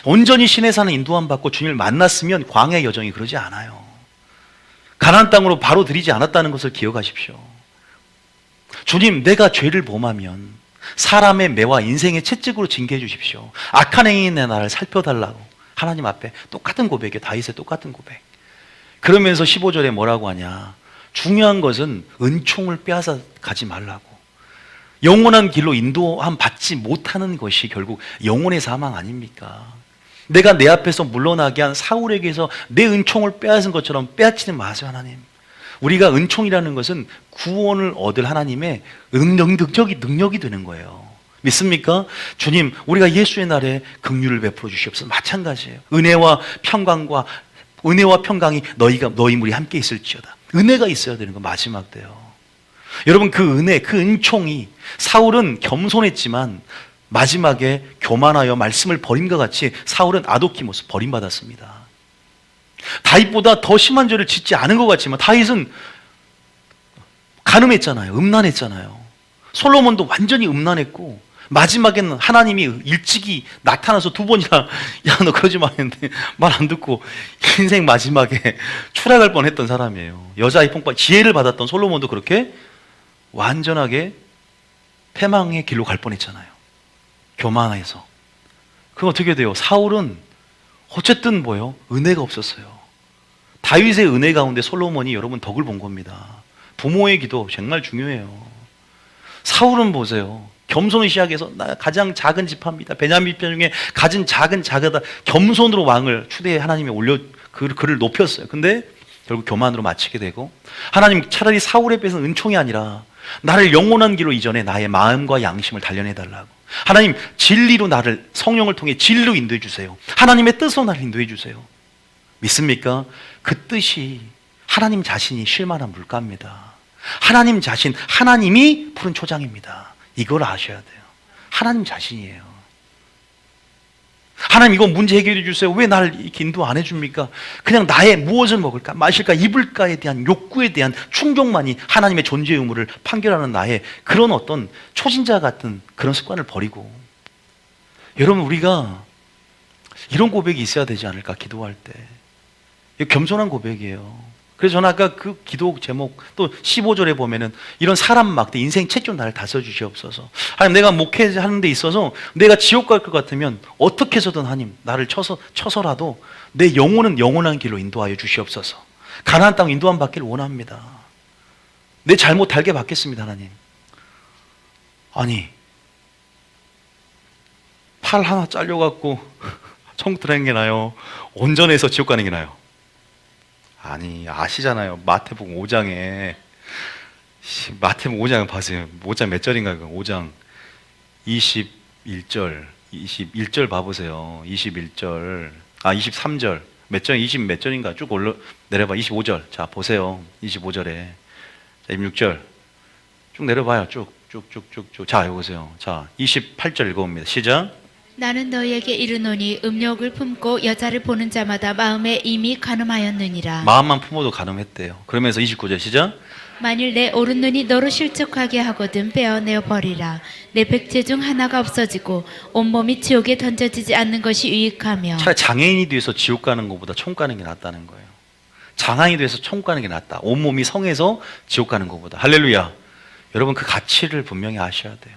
온전히 신의 산에 인도함 받고 주님을 만났으면 광야의 여정이 그러지 않아요. 가나안 땅으로 바로 들이지 않았다는 것을 기억하십시오. 주님, 내가 죄를 범하면 사람의 매와 인생의 채찍으로 징계해 주십시오. 악한 행위의 나를 살펴달라고 하나님 앞에 똑같은 고백이에요. 다윗의 똑같은 고백. 그러면서 15절에 뭐라고 하냐, 중요한 것은 은총을 빼앗아 가지 말라고. 영원한 길로 인도함 받지 못하는 것이 결국 영혼의 사망 아닙니까? 내가 내 앞에서 물러나게 한 사울에게서 내 은총을 빼앗은 것처럼 빼앗지는 마세요. 하나님, 우리가 은총이라는 것은 구원을 얻을 하나님의 능력이 되는 거예요. 믿습니까? 주님, 우리가 예수의 날에 긍휼을 베풀어 주시옵소서. 마찬가지예요. 은혜와 평강이 너희 물이 함께 있을지어다. 은혜가 있어야 되는 거 마지막 때요. 여러분, 그 은혜, 그 은총이, 사울은 겸손했지만 마지막에 교만하여 말씀을 버림과 같이 사울은 아도키모스 버림받았습니다. 다윗보다 더 심한 죄를 짓지 않은 것 같지만 다윗은 간음했잖아요. 음란했잖아요. 솔로몬도 완전히 음란했고 마지막에는 하나님이 일찍이 나타나서 두 번이나 야, 너 그러지 마 했는데 말 안 듣고 인생 마지막에 추락할 뻔했던 사람이에요. 여자의 폭발, 지혜를 받았던 솔로몬도 그렇게 완전하게 패망의 길로 갈 뻔했잖아요. 교만해서. 그럼 어떻게 돼요? 사울은 어쨌든 뭐예요? 은혜가 없었어요. 다윗의 은혜 가운데 솔로몬이 여러분 덕을 본 겁니다. 부모의 기도 정말 중요해요. 사울은 보세요. 겸손을 시작해서 나 가장 작은 지파입니다. 베냐민 편 중에 가진 작은 겸손으로 왕을 추대해 하나님이 그를 높였어요. 근데 결국 교만으로 마치게 되고, 하나님 차라리 사울의 뺏은 은총이 아니라 나를 영원한 길로 이전에 나의 마음과 양심을 단련해 달라고. 하나님, 진리로 나를 성령을 통해 진리로 인도해 주세요. 하나님의 뜻으로 나를 인도해 주세요. 믿습니까? 그 뜻이 하나님 자신이 쉴 만한 물가입니다. 하나님 자신, 하나님이 푸른 초장입니다. 이걸 아셔야 돼요. 하나님 자신이에요. 하나님, 이거 문제 해결해 주세요. 왜 나를 이렇게 인도 안 해줍니까? 그냥 나의 무엇을 먹을까, 마실까, 입을까에 대한 욕구에 대한 충족만이 하나님의 존재 의무를 판결하는 나의 그런 어떤 초신자 같은 그런 습관을 버리고, 여러분, 우리가 이런 고백이 있어야 되지 않을까, 기도할 때. 이거 겸손한 고백이에요. 그래서 저는 아까 그 기도 제목 또 15절에 보면은 이런 사람 막대 인생 책좀 나를 다써 주시옵소서. 하나님, 내가 목회하는 데 있어서 내가 지옥 갈 것 같으면 어떻게 해서든 하나님 나를 쳐서라도 내 영혼은 영원한 길로 인도하여 주시옵소서. 가나안 땅 인도함 받기를 원합니다. 내 잘못 달게 받겠습니다. 하나님. 아니, 팔 하나 잘려갖고 천국 들어가는 게 나요? 온전해서 지옥 가는 게 나요? 아니, 아시잖아요. 마태복음 5장에 마태복음 5장 봐세요. 5장 몇 절인가? 5장 21절 봐보세요. 21절, 23절 몇 절, 20 몇 절인가? 쭉 내려봐. 25절. 자, 보세요. 25절에 자, 26절 쭉 내려봐요. 쭉. 자, 여기 보세요. 자, 28절 읽어봅니다. 시작. 나는 너희에게 이르노니 음욕을 품고 여자를 보는 자마다 마음에 이미 간음하였느니라. 마음만 품어도 간음했대요. 그러면서 29절 시작. 만일 내 오른눈이 너를 실족하게 하거든 빼어내어 버리라. 내 백제 중 하나가 없어지고 온몸이 지옥에 던져지지 않는 것이 유익하며. 차라리 장애인이 돼서 지옥 가는 것보다 천국 가는 게 낫다는 거예요. 장애인이 돼서 천국 가는 게 낫다. 온몸이 성해서 지옥 가는 것보다. 할렐루야. 여러분, 그 가치를 분명히 아셔야 돼요.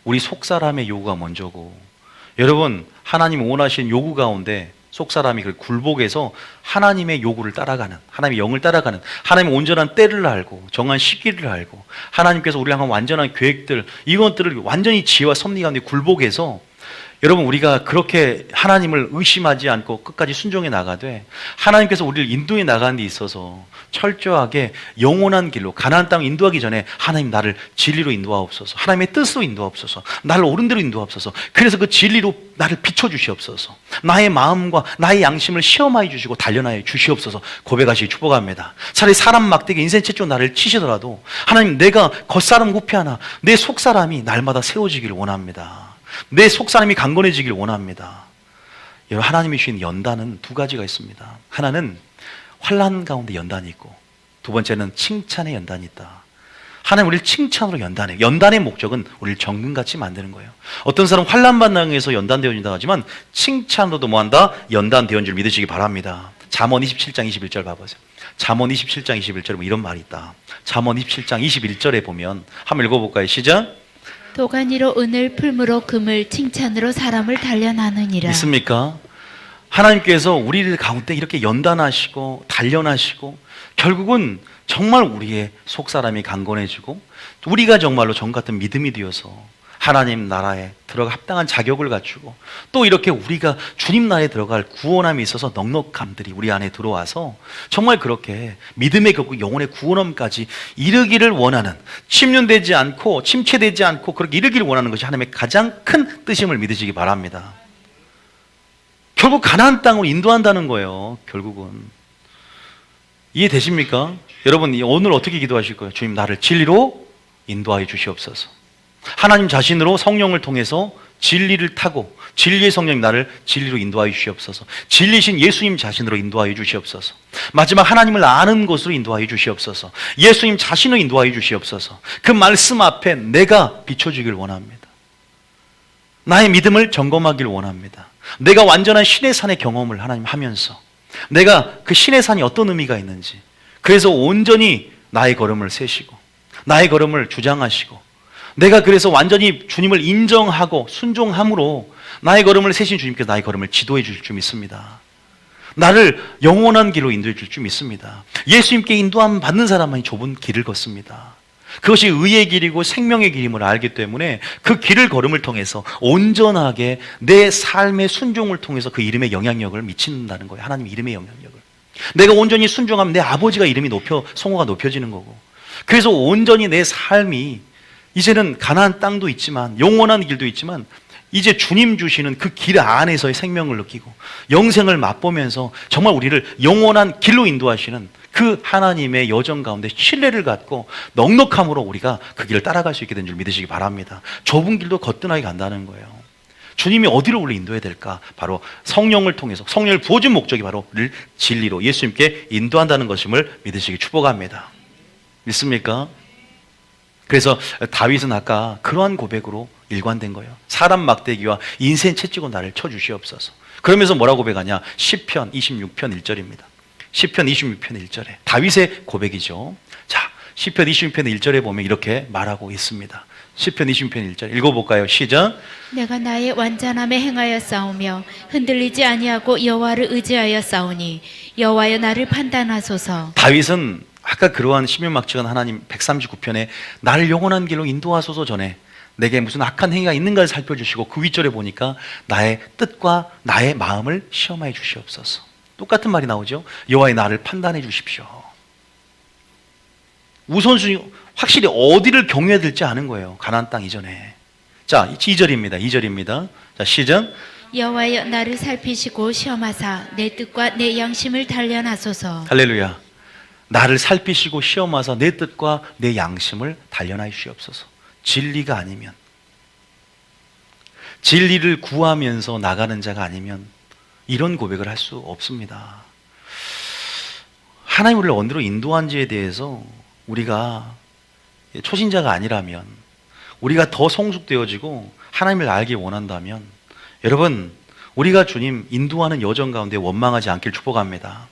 우리 속사람의 요구가 먼저고, 여러분, 하나님 원하시는 요구 가운데 속사람이 그 굴복해서 하나님의 요구를 따라가는, 하나님의 영을 따라가는, 하나님의 온전한 때를 알고 정한 시기를 알고 하나님께서 우리를 향한 완전한 계획들, 이것들을 완전히 지혜와 섭리 가운데 굴복해서 여러분, 우리가 그렇게 하나님을 의심하지 않고 끝까지 순종해 나가되 하나님께서 우리를 인도해 나가는 데 있어서 철저하게 영원한 길로 가나안 땅 인도하기 전에 하나님 나를 진리로 인도하옵소서, 하나님의 뜻으로 인도하옵소서, 나를 옳은 대로 인도하옵소서, 그래서 그 진리로 나를 비춰주시옵소서, 나의 마음과 나의 양심을 시험하여 주시고 단련하여 주시옵소서 고백하시기 축복합니다. 차라리 사람 막대기 인생 최초 나를 치시더라도 하나님, 내가 겉사람 후피하나 내 속사람이 날마다 세워지기를 원합니다. 내 속사람이 강건해지길 원합니다. 여러분, 하나님이 주신 연단은 두 가지가 있습니다. 하나는 환난 가운데 연단이 있고, 두 번째는 칭찬의 연단이 있다. 하나님 우리를 칭찬으로 연단해요. 연단의 목적은 우리를 정금같이 만드는 거예요. 어떤 사람 환난 당해서 연단되어진다 하지만 칭찬으로도 뭐한다? 연단되어진 줄 믿으시기 바랍니다. 잠언 27장 21절 봐보세요. 잠언 27장 21절에 뭐 이런 말이 있다. 잠언 27장 21절에 보면 한번 읽어볼까요? 시작. 도가니로 은을, 풀무로 금을, 칭찬으로 사람을 단련하느니라. 믿습니까? 하나님께서 우리를 가운데 이렇게 연단하시고 단련하시고 결국은 정말 우리의 속사람이 강건해지고 우리가 정말로 정 같은 믿음이 되어서 하나님 나라에 들어가 합당한 자격을 갖추고 또 이렇게 우리가 주님 나라에 들어갈 구원함이 있어서 넉넉함들이 우리 안에 들어와서 정말 그렇게 믿음의 결국 영혼의 구원함까지 이르기를 원하는, 침륜되지 않고 침체되지 않고 그렇게 이르기를 원하는 것이 하나님의 가장 큰 뜻임을 믿으시기 바랍니다. 결국 가나안 땅으로 인도한다는 거예요. 결국은 이해되십니까? 여러분, 오늘 어떻게 기도하실 거예요? 주님, 나를 진리로 인도하여 주시옵소서. 하나님 자신으로 성령을 통해서 진리를 타고 진리의 성령이 나를 진리로 인도하여 주시옵소서. 진리신 예수님 자신으로 인도하여 주시옵소서. 마지막 하나님을 아는 것으로 인도하여 주시옵소서. 예수님 자신으로 인도하여 주시옵소서. 그 말씀 앞에 내가 비춰주길 원합니다. 나의 믿음을 점검하길 원합니다. 내가 완전한 신의 산의 경험을 하나님 하면서 내가 그 신의 산이 어떤 의미가 있는지, 그래서 온전히 나의 걸음을 세시고 나의 걸음을 주장하시고 내가 그래서 완전히 주님을 인정하고 순종함으로 나의 걸음을 세신 주님께서 나의 걸음을 지도해 주실 줄 믿습니다. 나를 영원한 길로 인도해 줄 줄 믿습니다. 예수님께 인도함 받는 사람만이 좁은 길을 걷습니다. 그것이 의의 길이고 생명의 길임을 알기 때문에 그 길을 걸음을 통해서 온전하게 내 삶의 순종을 통해서 그 이름의 영향력을 미친다는 거예요. 하나님 이름의 영향력을. 내가 온전히 순종하면 내 아버지가 이름이 성호가 높여지는 거고, 그래서 온전히 내 삶이 이제는 가나안 땅도 있지만 영원한 길도 있지만 이제 주님 주시는 그 길 안에서의 생명을 느끼고 영생을 맛보면서 정말 우리를 영원한 길로 인도하시는 그 하나님의 여정 가운데 신뢰를 갖고 넉넉함으로 우리가 그 길을 따라갈 수 있게 된 줄 믿으시기 바랍니다. 좁은 길도 거뜬하게 간다는 거예요. 주님이 어디로 우리를 인도해야 될까? 바로 성령을 통해서, 성령을 부어준 목적이 바로 우리를 진리로 예수님께 인도한다는 것임을 믿으시기 축복합니다. 믿습니까? 그래서 다윗은 아까 그러한 고백으로 일관된 거예요. 사람 막대기와 인생 채찍으로 나를 쳐주시옵소서. 그러면서 뭐라고 고백하냐? 시편 26편 1절입니다. 시편 26편 1절에 다윗의 고백이죠. 자, 시편 26편 1절에 보면 이렇게 말하고 있습니다. 시편 26편 1절 읽어볼까요? 시작. 내가 나의 완전함에 행하여 싸우며 흔들리지 아니하고 여호와를 의지하여 싸우니 여호와여 나를 판단하소서. 다윗은 아까 그러한 심연막측한 하나님 139편에 나를 영원한 길로 인도하소서 전에 내게 무슨 악한 행위가 있는가를 살펴주시고 그 윗절에 보니까 나의 뜻과 나의 마음을 시험하여 주시옵소서. 똑같은 말이 나오죠. 여호와의 나를 판단해 주십시오. 우선순위 확실히 어디를 경유해야 될지 아는 거예요. 가나안 땅 이전에. 자, 2절입니다. 자, 시작. 여호와여 나를 살피시고 시험하사 내 뜻과 내 양심을 단련하소서. 할렐루야. 나를 살피시고 시험하사 내 뜻과 내 양심을 단련하여 주시옵소서. 진리가 아니면, 진리를 구하면서 나가는 자가 아니면 이런 고백을 할 수 없습니다. 하나님 우리를 어디로 인도한지에 대해서 우리가 초신자가 아니라면, 우리가 더 성숙되어지고 하나님을 알기 원한다면, 여러분 우리가 주님 인도하는 여정 가운데 원망하지 않길 축복합니다.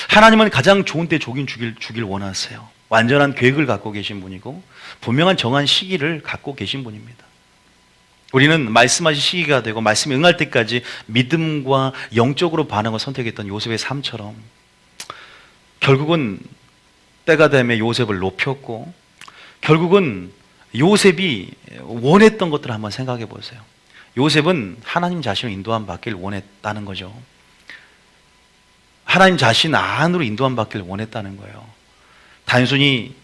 하나님은 가장 좋은 때 주길 원하세요. 완전한 계획을 갖고 계신 분이고 분명한 정한 시기를 갖고 계신 분입니다. 우리는 말씀하신 시기가 되고 말씀에 응할 때까지 믿음과 영적으로 반응을 선택했던 요셉의 삶처럼 결국은 때가 되면 요셉을 높였고, 결국은 요셉이 원했던 것들을 한번 생각해 보세요. 요셉은 하나님 자신을 인도함 받기를 원했다는 거죠. 하나님 자신 안으로 인도함 받기를 원했다는 거예요. 단순히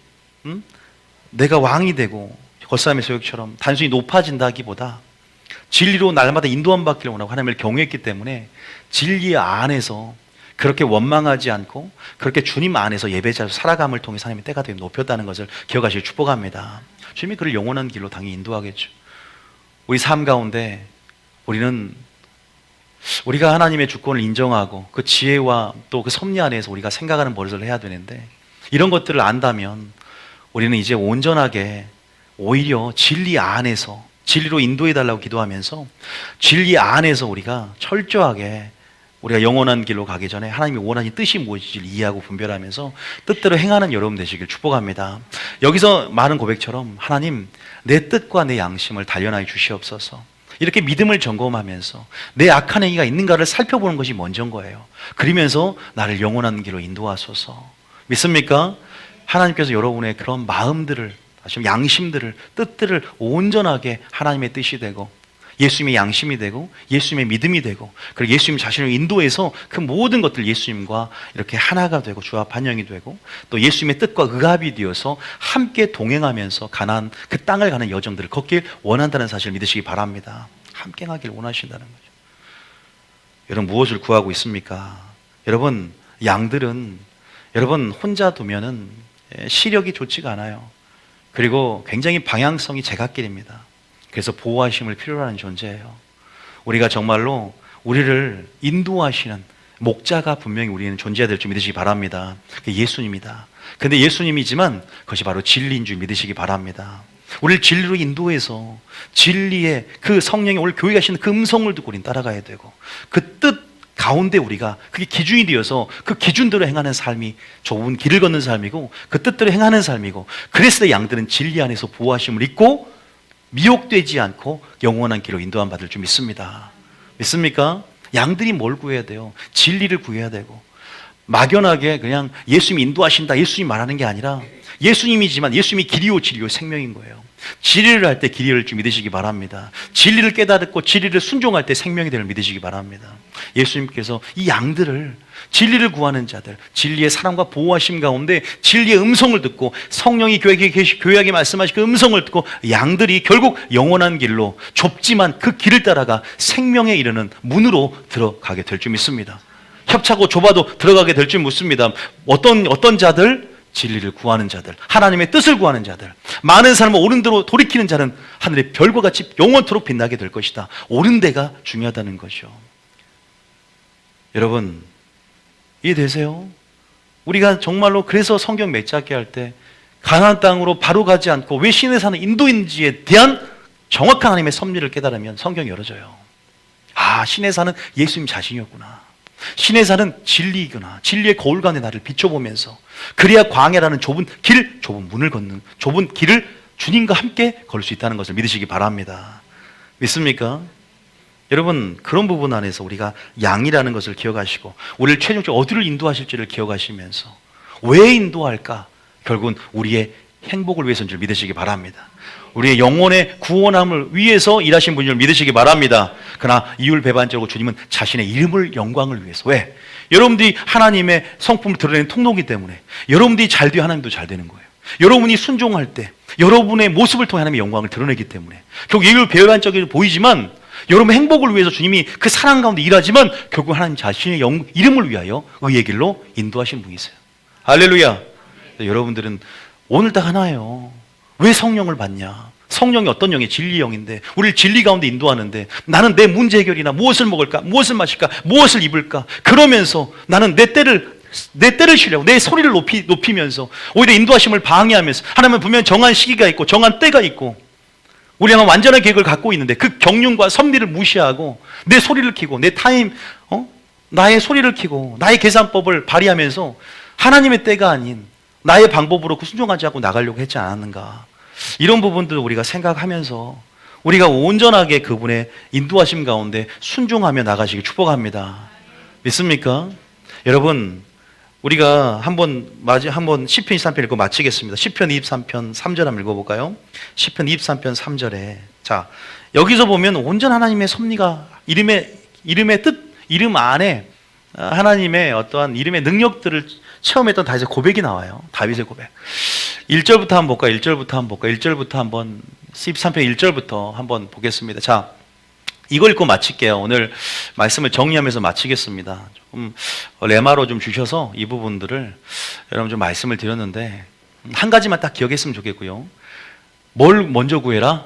내가 왕이 되고 겉사람의 소욕처럼 단순히 높아진다기보다 진리로 날마다 인도함 받기를 원하고 하나님을 경외했기 때문에 진리 안에서 그렇게 원망하지 않고 그렇게 주님 안에서 예배자로 살아감을 통해 하나님의 때가 되어 높였다는 것을 기억하시길 축복합니다. 주님이 그를 영원한 길로 당연히 인도하겠죠. 우리 삶 가운데 우리가 하나님의 주권을 인정하고 그 지혜와 또 그 섭리 안에서 우리가 생각하는 버릇을 해야 되는데, 이런 것들을 안다면 우리는 이제 온전하게 오히려 진리 안에서 진리로 인도해 달라고 기도하면서 진리 안에서 우리가 철저하게 우리가 영원한 길로 가기 전에 하나님이 원하신 뜻이 무엇인지를 이해하고 분별하면서 뜻대로 행하는 여러분 되시길 축복합니다. 여기서 많은 고백처럼 하나님, 내 뜻과 내 양심을 단련하여 주시옵소서. 이렇게 믿음을 점검하면서 내 악한 행위가 있는가를 살펴보는 것이 먼저인 거예요. 그러면서 나를 영원한 길로 인도하소서. 믿습니까? 하나님께서 여러분의 그런 마음들을, 양심들을, 뜻들을 온전하게 하나님의 뜻이 되고 예수님의 양심이 되고 예수님의 믿음이 되고, 그리고 예수님 자신을 인도해서 그 모든 것들 예수님과 이렇게 하나가 되고 주합 반영이 되고 또 예수님의 뜻과 의합이 되어서 함께 동행하면서 가나안 그 땅을 가는 여정들을 걷길 원한다는 사실을 믿으시기 바랍니다. 함께 가길 원하신다는 거죠. 여러분, 무엇을 구하고 있습니까? 여러분, 양들은 여러분 혼자 두면은 시력이 좋지가 않아요. 그리고 굉장히 방향성이 제각길입니다. 그래서 보호하심을 필요로 하는 존재예요. 우리가 정말로 우리를 인도하시는 목자가 분명히 우리는 존재해야 될 줄 믿으시기 바랍니다. 그게 예수님이다. 근데 예수님이지만 그것이 바로 진리인 줄 믿으시기 바랍니다. 우리를 진리로 인도해서 진리의 그 성령이 오늘 교회에 하시는 그 음성을 듣고 우리는 따라가야 되고, 그 뜻 가운데 우리가 그게 기준이 되어서 그 기준대로 행하는 삶이 좁은 길을 걷는 삶이고 그 뜻대로 행하는 삶이고, 그래서 양들은 진리 안에서 보호하심을 입고 미혹되지 않고 영원한 길로 인도함 받을 줄 믿습니다. 믿습니까? 양들이 뭘 구해야 돼요? 진리를 구해야 되고, 막연하게 그냥 예수님이 인도하신다, 예수님 말하는 게 아니라 예수님이지만 예수님이 길이요 진리요 생명인 거예요. 진리를 할 때 길이 될 줄 믿으시기 바랍니다. 진리를 깨닫고 진리를 순종할 때 생명이 될 줄 믿으시기 바랍니다. 예수님께서 이 양들을, 진리를 구하는 자들, 진리의 사랑과 보호하심 가운데 진리의 음성을 듣고 성령이 교회에게 말씀하신 그 음성을 듣고 양들이 결국 영원한 길로 좁지만 그 길을 따라가 생명에 이르는 문으로 들어가게 될 줄 믿습니다. 협차고 좁아도 들어가게 될 줄 믿습니다. 어떤 자들? 진리를 구하는 자들, 하나님의 뜻을 구하는 자들, 많은 사람을 옳은 대로 돌이키는 자는 하늘의 별과 같이 영원토록 빛나게 될 것이다. 옳은 데가 중요하다는 거죠. 여러분, 이해되세요? 우리가 정말로 그래서 성경 맺잡기 할 때 가나안 땅으로 바로 가지 않고 왜 신의 산을 인도인지에 대한 정확한 하나님의 섭리를 깨달으면 성경이 열어져요. 아, 신의 산은 예수님 자신이었구나. 신의 산은 진리이구나. 진리의 거울 가운데 나를 비춰보면서 그래야 광야라는 좁은 길, 좁은 문을 걷는 좁은 길을 주님과 함께 걸을 수 있다는 것을 믿으시기 바랍니다. 믿습니까? 여러분, 그런 부분 안에서 우리가 양이라는 것을 기억하시고 우리를 최종적으로 어디를 인도하실지를 기억하시면서 왜 인도할까? 결국은 우리의 행복을 위해서인 줄 믿으시기 바랍니다. 우리의 영혼의 구원함을 위해서 일하신 분인 줄 믿으시기 바랍니다. 그러나 이율배반적으로 주님은 자신의 이름을 영광을 위해서. 왜? 여러분들이 하나님의 성품을 드러내는 통로이기 때문에 여러분들이 잘 돼야 하나님도 잘 되는 거예요. 여러분이 순종할 때 여러분의 모습을 통해 하나님의 영광을 드러내기 때문에 결국 이율배반적으로 보이지만 여러분의 행복을 위해서 주님이 그 사랑 가운데 일하지만 결국 하나님 자신의 이름을 위하여 의의 길로 인도하신 분이세요. 할렐루야. 여러분들은 오늘 딱 하나예요. 왜 성령을 받냐? 성령이 어떤 영이? 진리 영인데 우리를 진리 가운데 인도하는데 나는 내 문제 해결이나 무엇을 먹을까? 무엇을 마실까? 무엇을 입을까? 그러면서 나는 내 때를 쉬려고 내 소리를 높이면서 오히려 인도하심을 방해하면서, 하나님은 분명 정한 시기가 있고 정한 때가 있고 우리가 완전한 계획을 갖고 있는데 그 경륜과 섭리를 무시하고 내 소리를 켜고 내 나의 소리를 켜고 나의 계산법을 발휘하면서 하나님의 때가 아닌 나의 방법으로 순종하지 않고 나가려고 했지 않았는가. 이런 부분들을 우리가 생각하면서 우리가 온전하게 그분의 인도하심 가운데 순종하며 나가시길 축복합니다. 믿습니까? 여러분, 우리가 한번 시편 23편 읽고 마치겠습니다. 시편 23편 3절 한번 읽어볼까요? 시편 23편 3절에 자 여기서 보면 온전 하나님의 섭리가 이름의 뜻, 이름 안에 하나님의 어떠한 이름의 능력들을 체험했던 다윗의 고백이 나와요. 다윗의 고백. 1절부터 한번 볼까요? 1절부터 한번 13편 1절부터 한번 보겠습니다. 자, 이걸 읽고 마칠게요. 오늘 말씀을 정리하면서 마치겠습니다. 조금 레마로 좀 주셔서 이 부분들을 여러분 좀 말씀을 드렸는데 한 가지만 딱 기억했으면 좋겠고요. 뭘 먼저 구해라?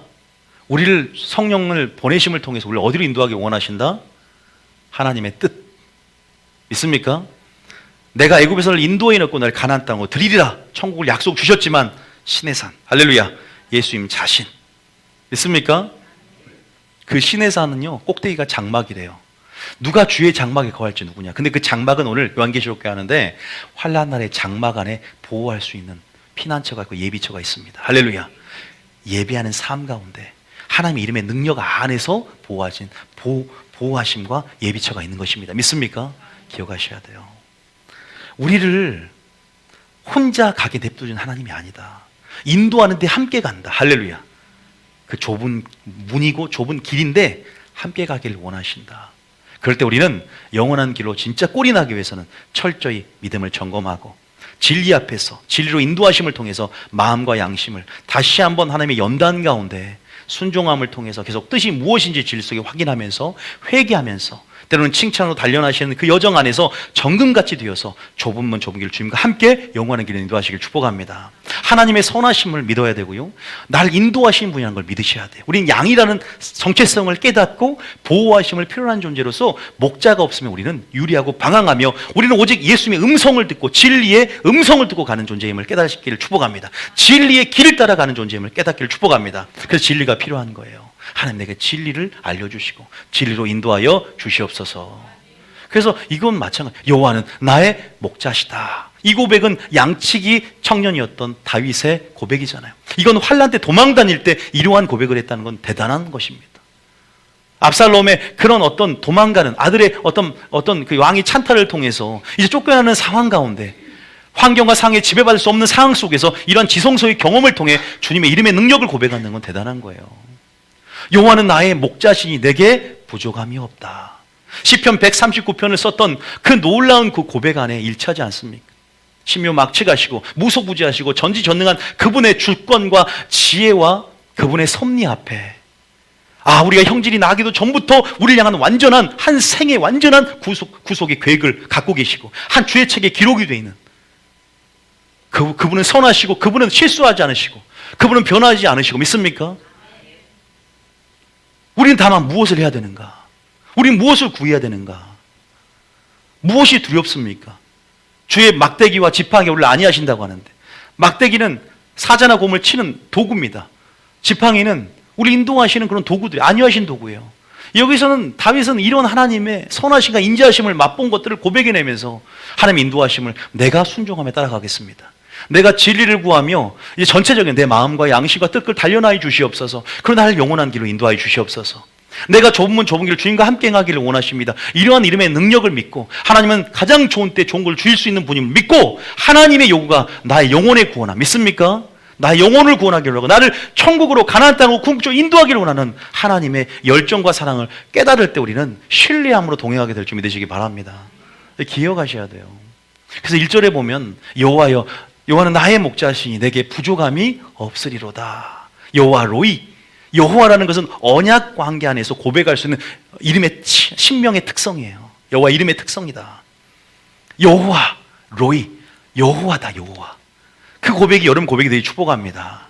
우리를 성령을 보내심을 통해서 우리를 어디로 인도하기 원하신다? 하나님의 뜻. 믿습니까? 내가 애굽에서 인도해 놓고 날 가나안 땅으로 드리리라 천국을 약속 주셨지만 신의 산 할렐루야 예수님 자신 믿습니까? 그 신의 산은요 꼭대기가 장막이래요. 누가 주의 장막에 거할지 누구냐. 근데 그 장막은 오늘 요한계시록에 하는데 환난 날에 장막 안에 보호할 수 있는 피난처가 있고 예비처가 있습니다. 할렐루야. 예비하는 삶 가운데 하나님의 이름의 능력 안에서 보호하심과 예비처가 있는 것입니다. 믿습니까? 기억하셔야 돼요. 우리를 혼자 가게 냅두는 하나님이 아니다. 인도하는데 함께 간다. 할렐루야. 그 좁은 문이고 좁은 길인데 함께 가기를 원하신다. 그럴 때 우리는 영원한 길로 진짜 꼴이 나기 위해서는 철저히 믿음을 점검하고 진리 앞에서 진리로 인도하심을 통해서 마음과 양심을 다시 한번 하나님의 연단 가운데 순종함을 통해서 계속 뜻이 무엇인지 진리 속에 확인하면서 회개하면서 때로는 칭찬으로 단련하시는 그 여정 안에서 정금같이 되어서 좁은 문 좁은 길 주님과 함께 영원한 길을 인도하시길 축복합니다. 하나님의 선하심을 믿어야 되고요. 나를 인도하시는 분이라는 걸 믿으셔야 돼요. 우리는 양이라는 정체성을 깨닫고 보호하심을 필요한 존재로서 목자가 없으면 우리는 유리하고 방황하며 우리는 오직 예수님의 음성을 듣고 진리의 음성을 듣고 가는 존재임을 깨닫기를 축복합니다. 진리의 길을 따라가는 존재임을 깨닫기를 축복합니다. 그래서 진리가 필요한 거예요. 하나님 내게 진리를 알려주시고 진리로 인도하여 주시옵소서. 그래서 이건 마찬가지. 여호와는 나의 목자시다. 이 고백은 양치기 청년이었던 다윗의 고백이잖아요. 이건 환난 때 도망 다닐 때 이러한 고백을 했다는 건 대단한 것입니다. 압살롬의 그런 어떤 도망가는 아들의 어떤 그 왕이 찬탈을 통해서 이제 쫓겨나는 상황 가운데 환경과 상황에 지배받을 수 없는 상황 속에서 이런 지성소의 경험을 통해 주님의 이름의 능력을 고백하는 건 대단한 거예요. 여호와는 나의 목자시니 내게 부족함이 없다. 시편 139편을 썼던 그 놀라운 그 고백 안에 일치하지 않습니까? 신묘 막치가시고 무소부지하시고 전지전능한 그분의 주권과 지혜와 그분의 섭리 앞에 우리가 형질이 나기도 전부터 우리를 향한 완전한 한 생의 완전한 구속의 계획을 갖고 계시고 한 주의 책에 기록이 되어 있는 그분은 선하시고 그분은 실수하지 않으시고 그분은 변하지 않으시고 믿습니까? 우리는 다만 무엇을 해야 되는가? 우리는 무엇을 구해야 되는가? 무엇이 두렵습니까? 주의 막대기와 지팡이가 우리를 안위하신다고 하는데 막대기는 사자나 곰을 치는 도구입니다. 지팡이는 우리 인도하시는 그런 도구들이 안위하신 도구예요. 여기서는 다윗은 이런 하나님의 선하심과 인자하심을 맛본 것들을 고백해내면서 하나님의 인도하심을 내가 순종하며 따라가겠습니다. 내가 진리를 구하며 이제 전체적인 내 마음과 양심과 뜻을 단련하여 주시옵소서. 그러나 나를 영원한 길로 인도하여 주시옵소서. 내가 좁은 문 좁은 길을 주님과 함께 행하기를 원하십니다. 이러한 이름의 능력을 믿고 하나님은 가장 좋은 때 좋은 걸 주실 수 있는 분임을 믿고 하나님의 요구가 나의 영혼의 구원함 믿습니까? 나의 영혼을 구원하기를 원하고 나를 천국으로 가나안 땅으로 궁극적으로 인도하기를 원하는 하나님의 열정과 사랑을 깨달을 때 우리는 신뢰함으로 동행하게 될 줄 믿으시기 바랍니다. 기억하셔야 돼요. 그래서 1절에 보면 여호와여 여호와는 나의 목자시니 내게 부족함이 없으리로다. 여호와 로이 여호와라는 것은 언약 관계 안에서 고백할 수 있는 이름의 신명의 특성이에요. 여호와 이름의 특성이다. 여호와 로이 여호와다 여호와. 그 고백이 여러분 고백이 되기 축복합니다.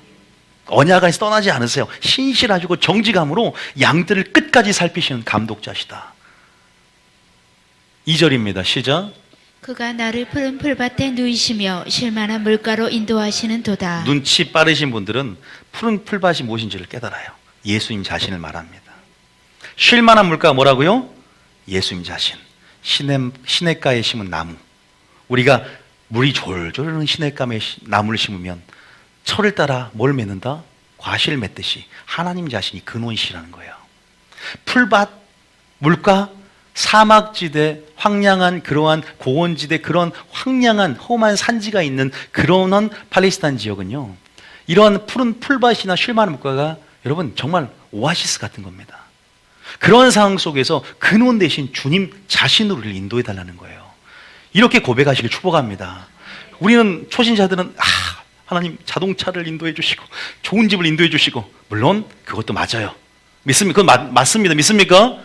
언약 안에서 떠나지 않으세요. 신실하시고 정직함으로 양들을 끝까지 살피시는 감독자시다. 2절입니다. 시작. 그가 나를 푸른 풀밭에 누이시며 쉴만한 물가로 인도하시는 도다. 눈치 빠르신 분들은 푸른 풀밭이 무엇인지를 깨달아요. 예수님 자신을 말합니다. 쉴만한 물가가 뭐라고요? 예수님 자신. 시냇가에 심은 나무. 우리가 물이 졸졸 흐르는 시냇가에 나무를 심으면 철을 따라 뭘 맺는다? 과실을 맺듯이 하나님 자신이 근원이시라는 거예요. 풀밭, 물가, 사막지대, 황량한 그러한 고원지대, 그런 황량한 험한 산지가 있는 그런 팔레스타인 지역은요, 이러한 푸른 풀밭이나 쉴만한 물가가 여러분 정말 오아시스 같은 겁니다. 그런 상황 속에서 근원 대신 주님 자신으로 우리를 인도해 달라는 거예요. 이렇게 고백하시길 축복합니다. 우리는 초신자들은 하나님 자동차를 인도해 주시고 좋은 집을 인도해 주시고, 물론 그것도 맞아요. 믿습니까? 그건 맞습니다. 믿습니까?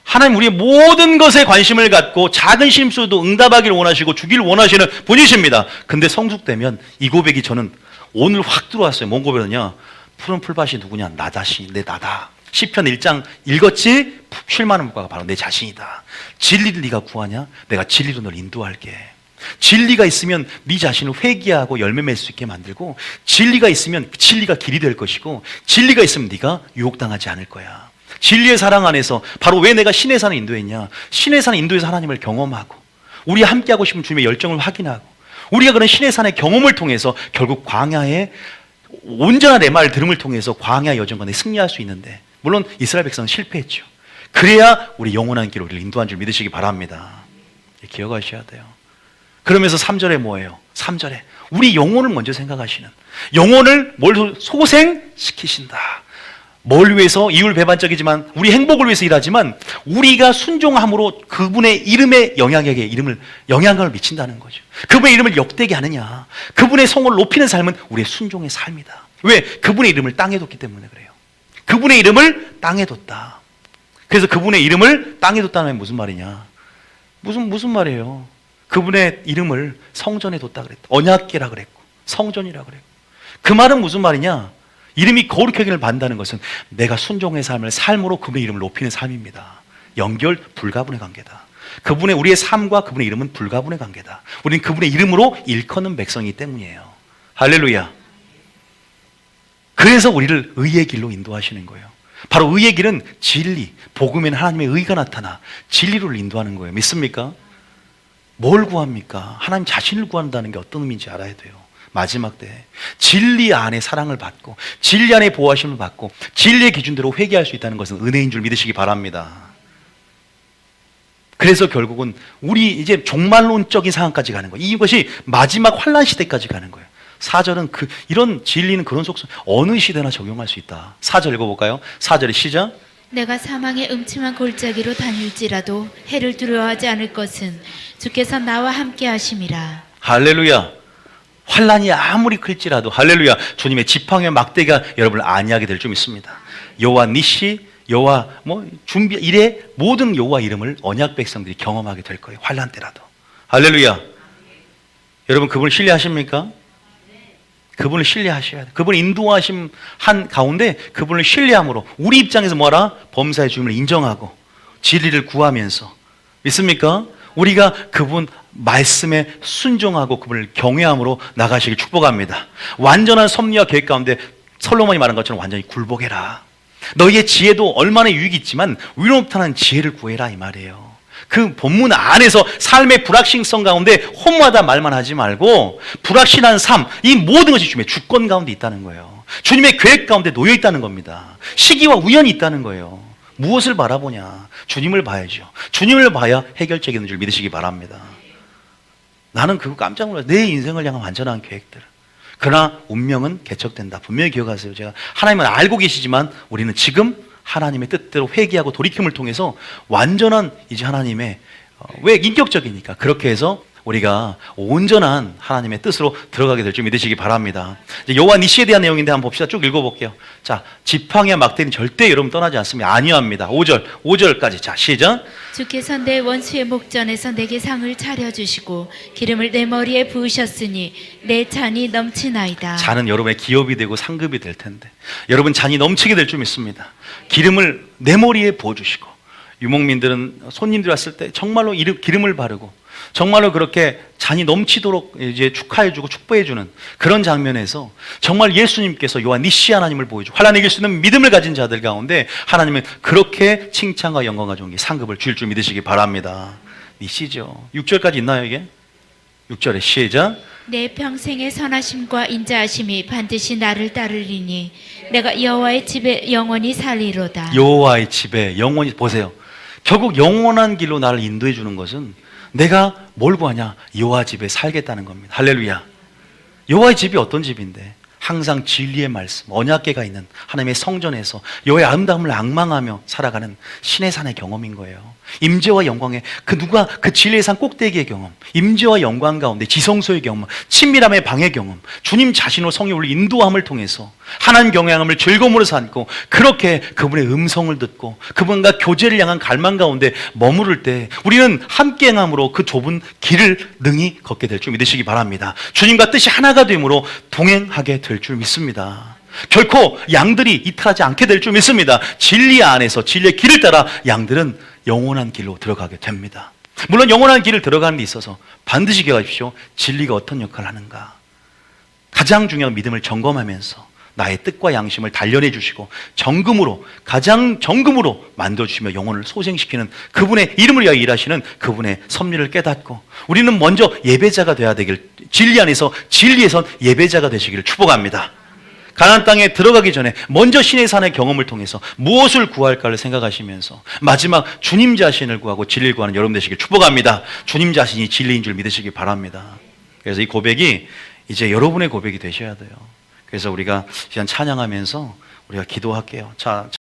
하나님 우리의 모든 것에 관심을 갖고 작은 실수도 응답하기를 원하시고 주기를 원하시는 분이십니다. 근데 성숙되면 이 고백이 저는 오늘 확 들어왔어요. 뭔 고백이냐? 푸른 풀밭이 누구냐? 나다시, 내 나다. 시편 1장 읽었지? 쉴만한 물가가 바로 내 자신이다. 진리를 네가 구하냐? 내가 진리로 널 인도할게. 진리가 있으면 네 자신을 회개하고 열매 맺을 수 있게 만들고, 진리가 있으면 진리가 길이 될 것이고, 진리가 있으면 네가 유혹당하지 않을 거야. 진리의 사랑 안에서 바로 왜 내가 신의 산을 인도했냐? 신의 산을 인도해서 하나님을 경험하고 우리 함께하고 싶은 주님의 열정을 확인하고, 우리가 그런 신의 산의 경험을 통해서 결국 광야에 온전한 내 말을 들음을 통해서 광야 여정과 승리할 수 있는데, 물론 이스라엘 백성은 실패했죠. 그래야 우리 영원한 길로 우리를 인도한 줄 믿으시기 바랍니다. 기억하셔야 돼요. 그러면서 3절에 뭐예요? 3절에 우리 영혼을 먼저 생각하시는, 영혼을 뭘 소생시키신다. 뭘 위해서? 이율 배반적이지만 우리 행복을 위해서 일하지만 우리가 순종함으로 그분의 이름에 영향력을 미친다는 거죠. 그분의 이름을 역되게 하느냐, 그분의 성을 높이는 삶은 우리의 순종의 삶이다. 왜? 그분의 이름을 땅에 뒀기 때문에 그래요. 그분의 이름을 땅에 뒀다. 그래서 그분의 이름을 땅에 뒀다는 게 무슨 말이냐? 무슨 말이에요? 그분의 이름을 성전에 뒀다 그랬다. 언약궤라 그랬고 성전이라 그랬고. 그 말은 무슨 말이냐? 이름이 거룩하게 여김을 받는다는 것은 내가 순종의 삶을 삶으로 그분의 이름을 높이는 삶입니다. 연결 불가분의 관계다. 우리의 삶과 그분의 이름은 불가분의 관계다. 우리는 그분의 이름으로 일컫는 백성이기 때문이에요. 할렐루야. 그래서 우리를 의의 길로 인도하시는 거예요. 바로 의의 길은 진리, 복음에는 하나님의 의가 나타나 진리로 인도하는 거예요. 믿습니까? 뭘 구합니까? 하나님 자신을 구한다는 게 어떤 의미인지 알아야 돼요. 마지막 때 진리 안에 사랑을 받고 진리 안에 보호하심을 받고 진리의 기준대로 회개할 수 있다는 것은 은혜인 줄 믿으시기 바랍니다. 그래서 결국은 우리 이제 종말론적인 상황까지 가는 거예요. 이것이 마지막 환란 시대까지 가는 거예요. 4절은 이런 진리는 그런 속성 어느 시대나 적용할 수 있다. 4절 읽어볼까요? 4절의 시작. 내가 사망의 음침한 골짜기로 다닐지라도 해를 두려워하지 않을 것은 주께서 나와 함께 하심이라. 할렐루야. 환란이 아무리 클지라도 할렐루야, 주님의 지팡이와 막대기가 여러분을 안위하게 될 줄 믿습니다. 여호와 니시, 여호와 준비 이래 모든 여호와 이름을 언약 백성들이 경험하게 될 거예요. 환란 때라도. 할렐루야. 여러분 그분을 신뢰하십니까? 그분을 신뢰하셔야 돼요. 그분을 인도하심 한 가운데 그분을 신뢰함으로 우리 입장에서 뭐하라? 범사의 주님을 인정하고 진리를 구하면서, 믿습니까? 우리가 그분 말씀에 순종하고 그분을 경외함으로 나가시길 축복합니다. 완전한 섭리와 계획 가운데 솔로몬이 말한 것처럼 완전히 굴복해라. 너희의 지혜도 얼마나 유익이 있지만 위로부터 하는 지혜를 구해라, 이 말이에요. 그 본문 안에서 삶의 불확실성 가운데 허무하다 말만 하지 말고 불확실한 삶, 이 모든 것이 주님의 주권 가운데 있다는 거예요. 주님의 계획 가운데 놓여 있다는 겁니다. 시기와 우연이 있다는 거예요. 무엇을 바라보냐? 주님을 봐야죠. 주님을 봐야 해결책이 있는 줄 믿으시기 바랍니다. 나는 그거 깜짝 놀랐어요. 내 인생을 향한 완전한 계획들. 그러나 운명은 개척된다. 분명히 기억하세요. 제가 하나님은 알고 계시지만 우리는 지금 하나님의 뜻대로 회개하고 돌이킴을 통해서 완전한 이제 하나님의 왜 인격적이니까 그렇게 해서 우리가 온전한 하나님의 뜻으로 들어가게 될 줄 믿으시기 바랍니다. 이제 여호와 니시에 대한 내용인데 한번 봅시다. 쭉 읽어볼게요. 자, 지팡이와 막대는 절대 여러분 떠나지 않습니다. 안위합니다. 5절까지. 자, 시작. 주께서 내 원수의 목전에서 내게 상을 차려주시고 기름을 내 머리에 부으셨으니 내 잔이 넘치나이다. 잔은 여러분의 기업이 되고 상급이 될 텐데 여러분 잔이 넘치게 될 줄 믿습니다. 기름을 내 머리에 부어주시고, 유목민들은 손님들이 왔을 때 정말로 기름을 바르고 정말로 그렇게 잔이 넘치도록 이제 축하해주고 축복해주는 그런 장면에서 정말 예수님께서 여호와 니시 하나님을 보여주고 환란을 이길 수 있는 믿음을 가진 자들 가운데 하나님은 그렇게 칭찬과 영광과 존귀 상급을 주실 줄 믿으시기 바랍니다. 니시죠. 6절까지 있나요 이게? 6절에 시작. 내 평생의 선하심과 인자하심이 반드시 나를 따르리니 내가 여호와의 집에 영원히 살리로다. 여호와의 집에 영원히, 보세요. 결국 영원한 길로 나를 인도해 주는 것은 내가 뭘 구하냐? 여호와 집에 살겠다는 겁니다. 할렐루야. 여호와의 집이 어떤 집인데? 항상 진리의 말씀, 언약궤가 있는 하나님의 성전에서 여호와의 아름다움을 앙망하며 살아가는 신의 산의 경험인 거예요. 임재와 영광의 그 진리의 산 꼭대기의 경험, 임재와 영광 가운데 지성소의 경험, 친밀함의 방의 경험, 주님 자신으로 성령을 인도함을 통해서 하나님 경외함을 즐거움으로 삼고 그렇게 그분의 음성을 듣고 그분과 교제를 향한 갈망 가운데 머무를 때 우리는 함께 행함으로 그 좁은 길을 능히 걷게 될 줄 믿으시기 바랍니다. 주님과 뜻이 하나가 됨으로 동행하게 될 줄 믿습니다. 결코 양들이 이탈하지 않게 될 줄 믿습니다. 진리 안에서 진리의 길을 따라 양들은 영원한 길로 들어가게 됩니다. 물론 영원한 길을 들어가는 데 있어서 반드시 기억하십시오. 진리가 어떤 역할을 하는가. 가장 중요한 믿음을 점검하면서 나의 뜻과 양심을 단련해 주시고 가장 정금으로 만들어주시며 영혼을 소생시키는 그분의 이름을 위하여 일하시는 그분의 섭리를 깨닫고 우리는 먼저 예배자가 되어야 되길, 진리 안에서 진리에선 예배자가 되시기를 축복합니다. 가나안 땅에 들어가기 전에 먼저 신의 산의 경험을 통해서 무엇을 구할까를 생각하시면서 마지막 주님 자신을 구하고 진리를 구하는 여러분 되시길 축복합니다. 주님 자신이 진리인 줄 믿으시기 바랍니다. 그래서 이 고백이 이제 여러분의 고백이 되셔야 돼요. 그래서 우리가 시간 찬양하면서 우리가 기도할게요. 자,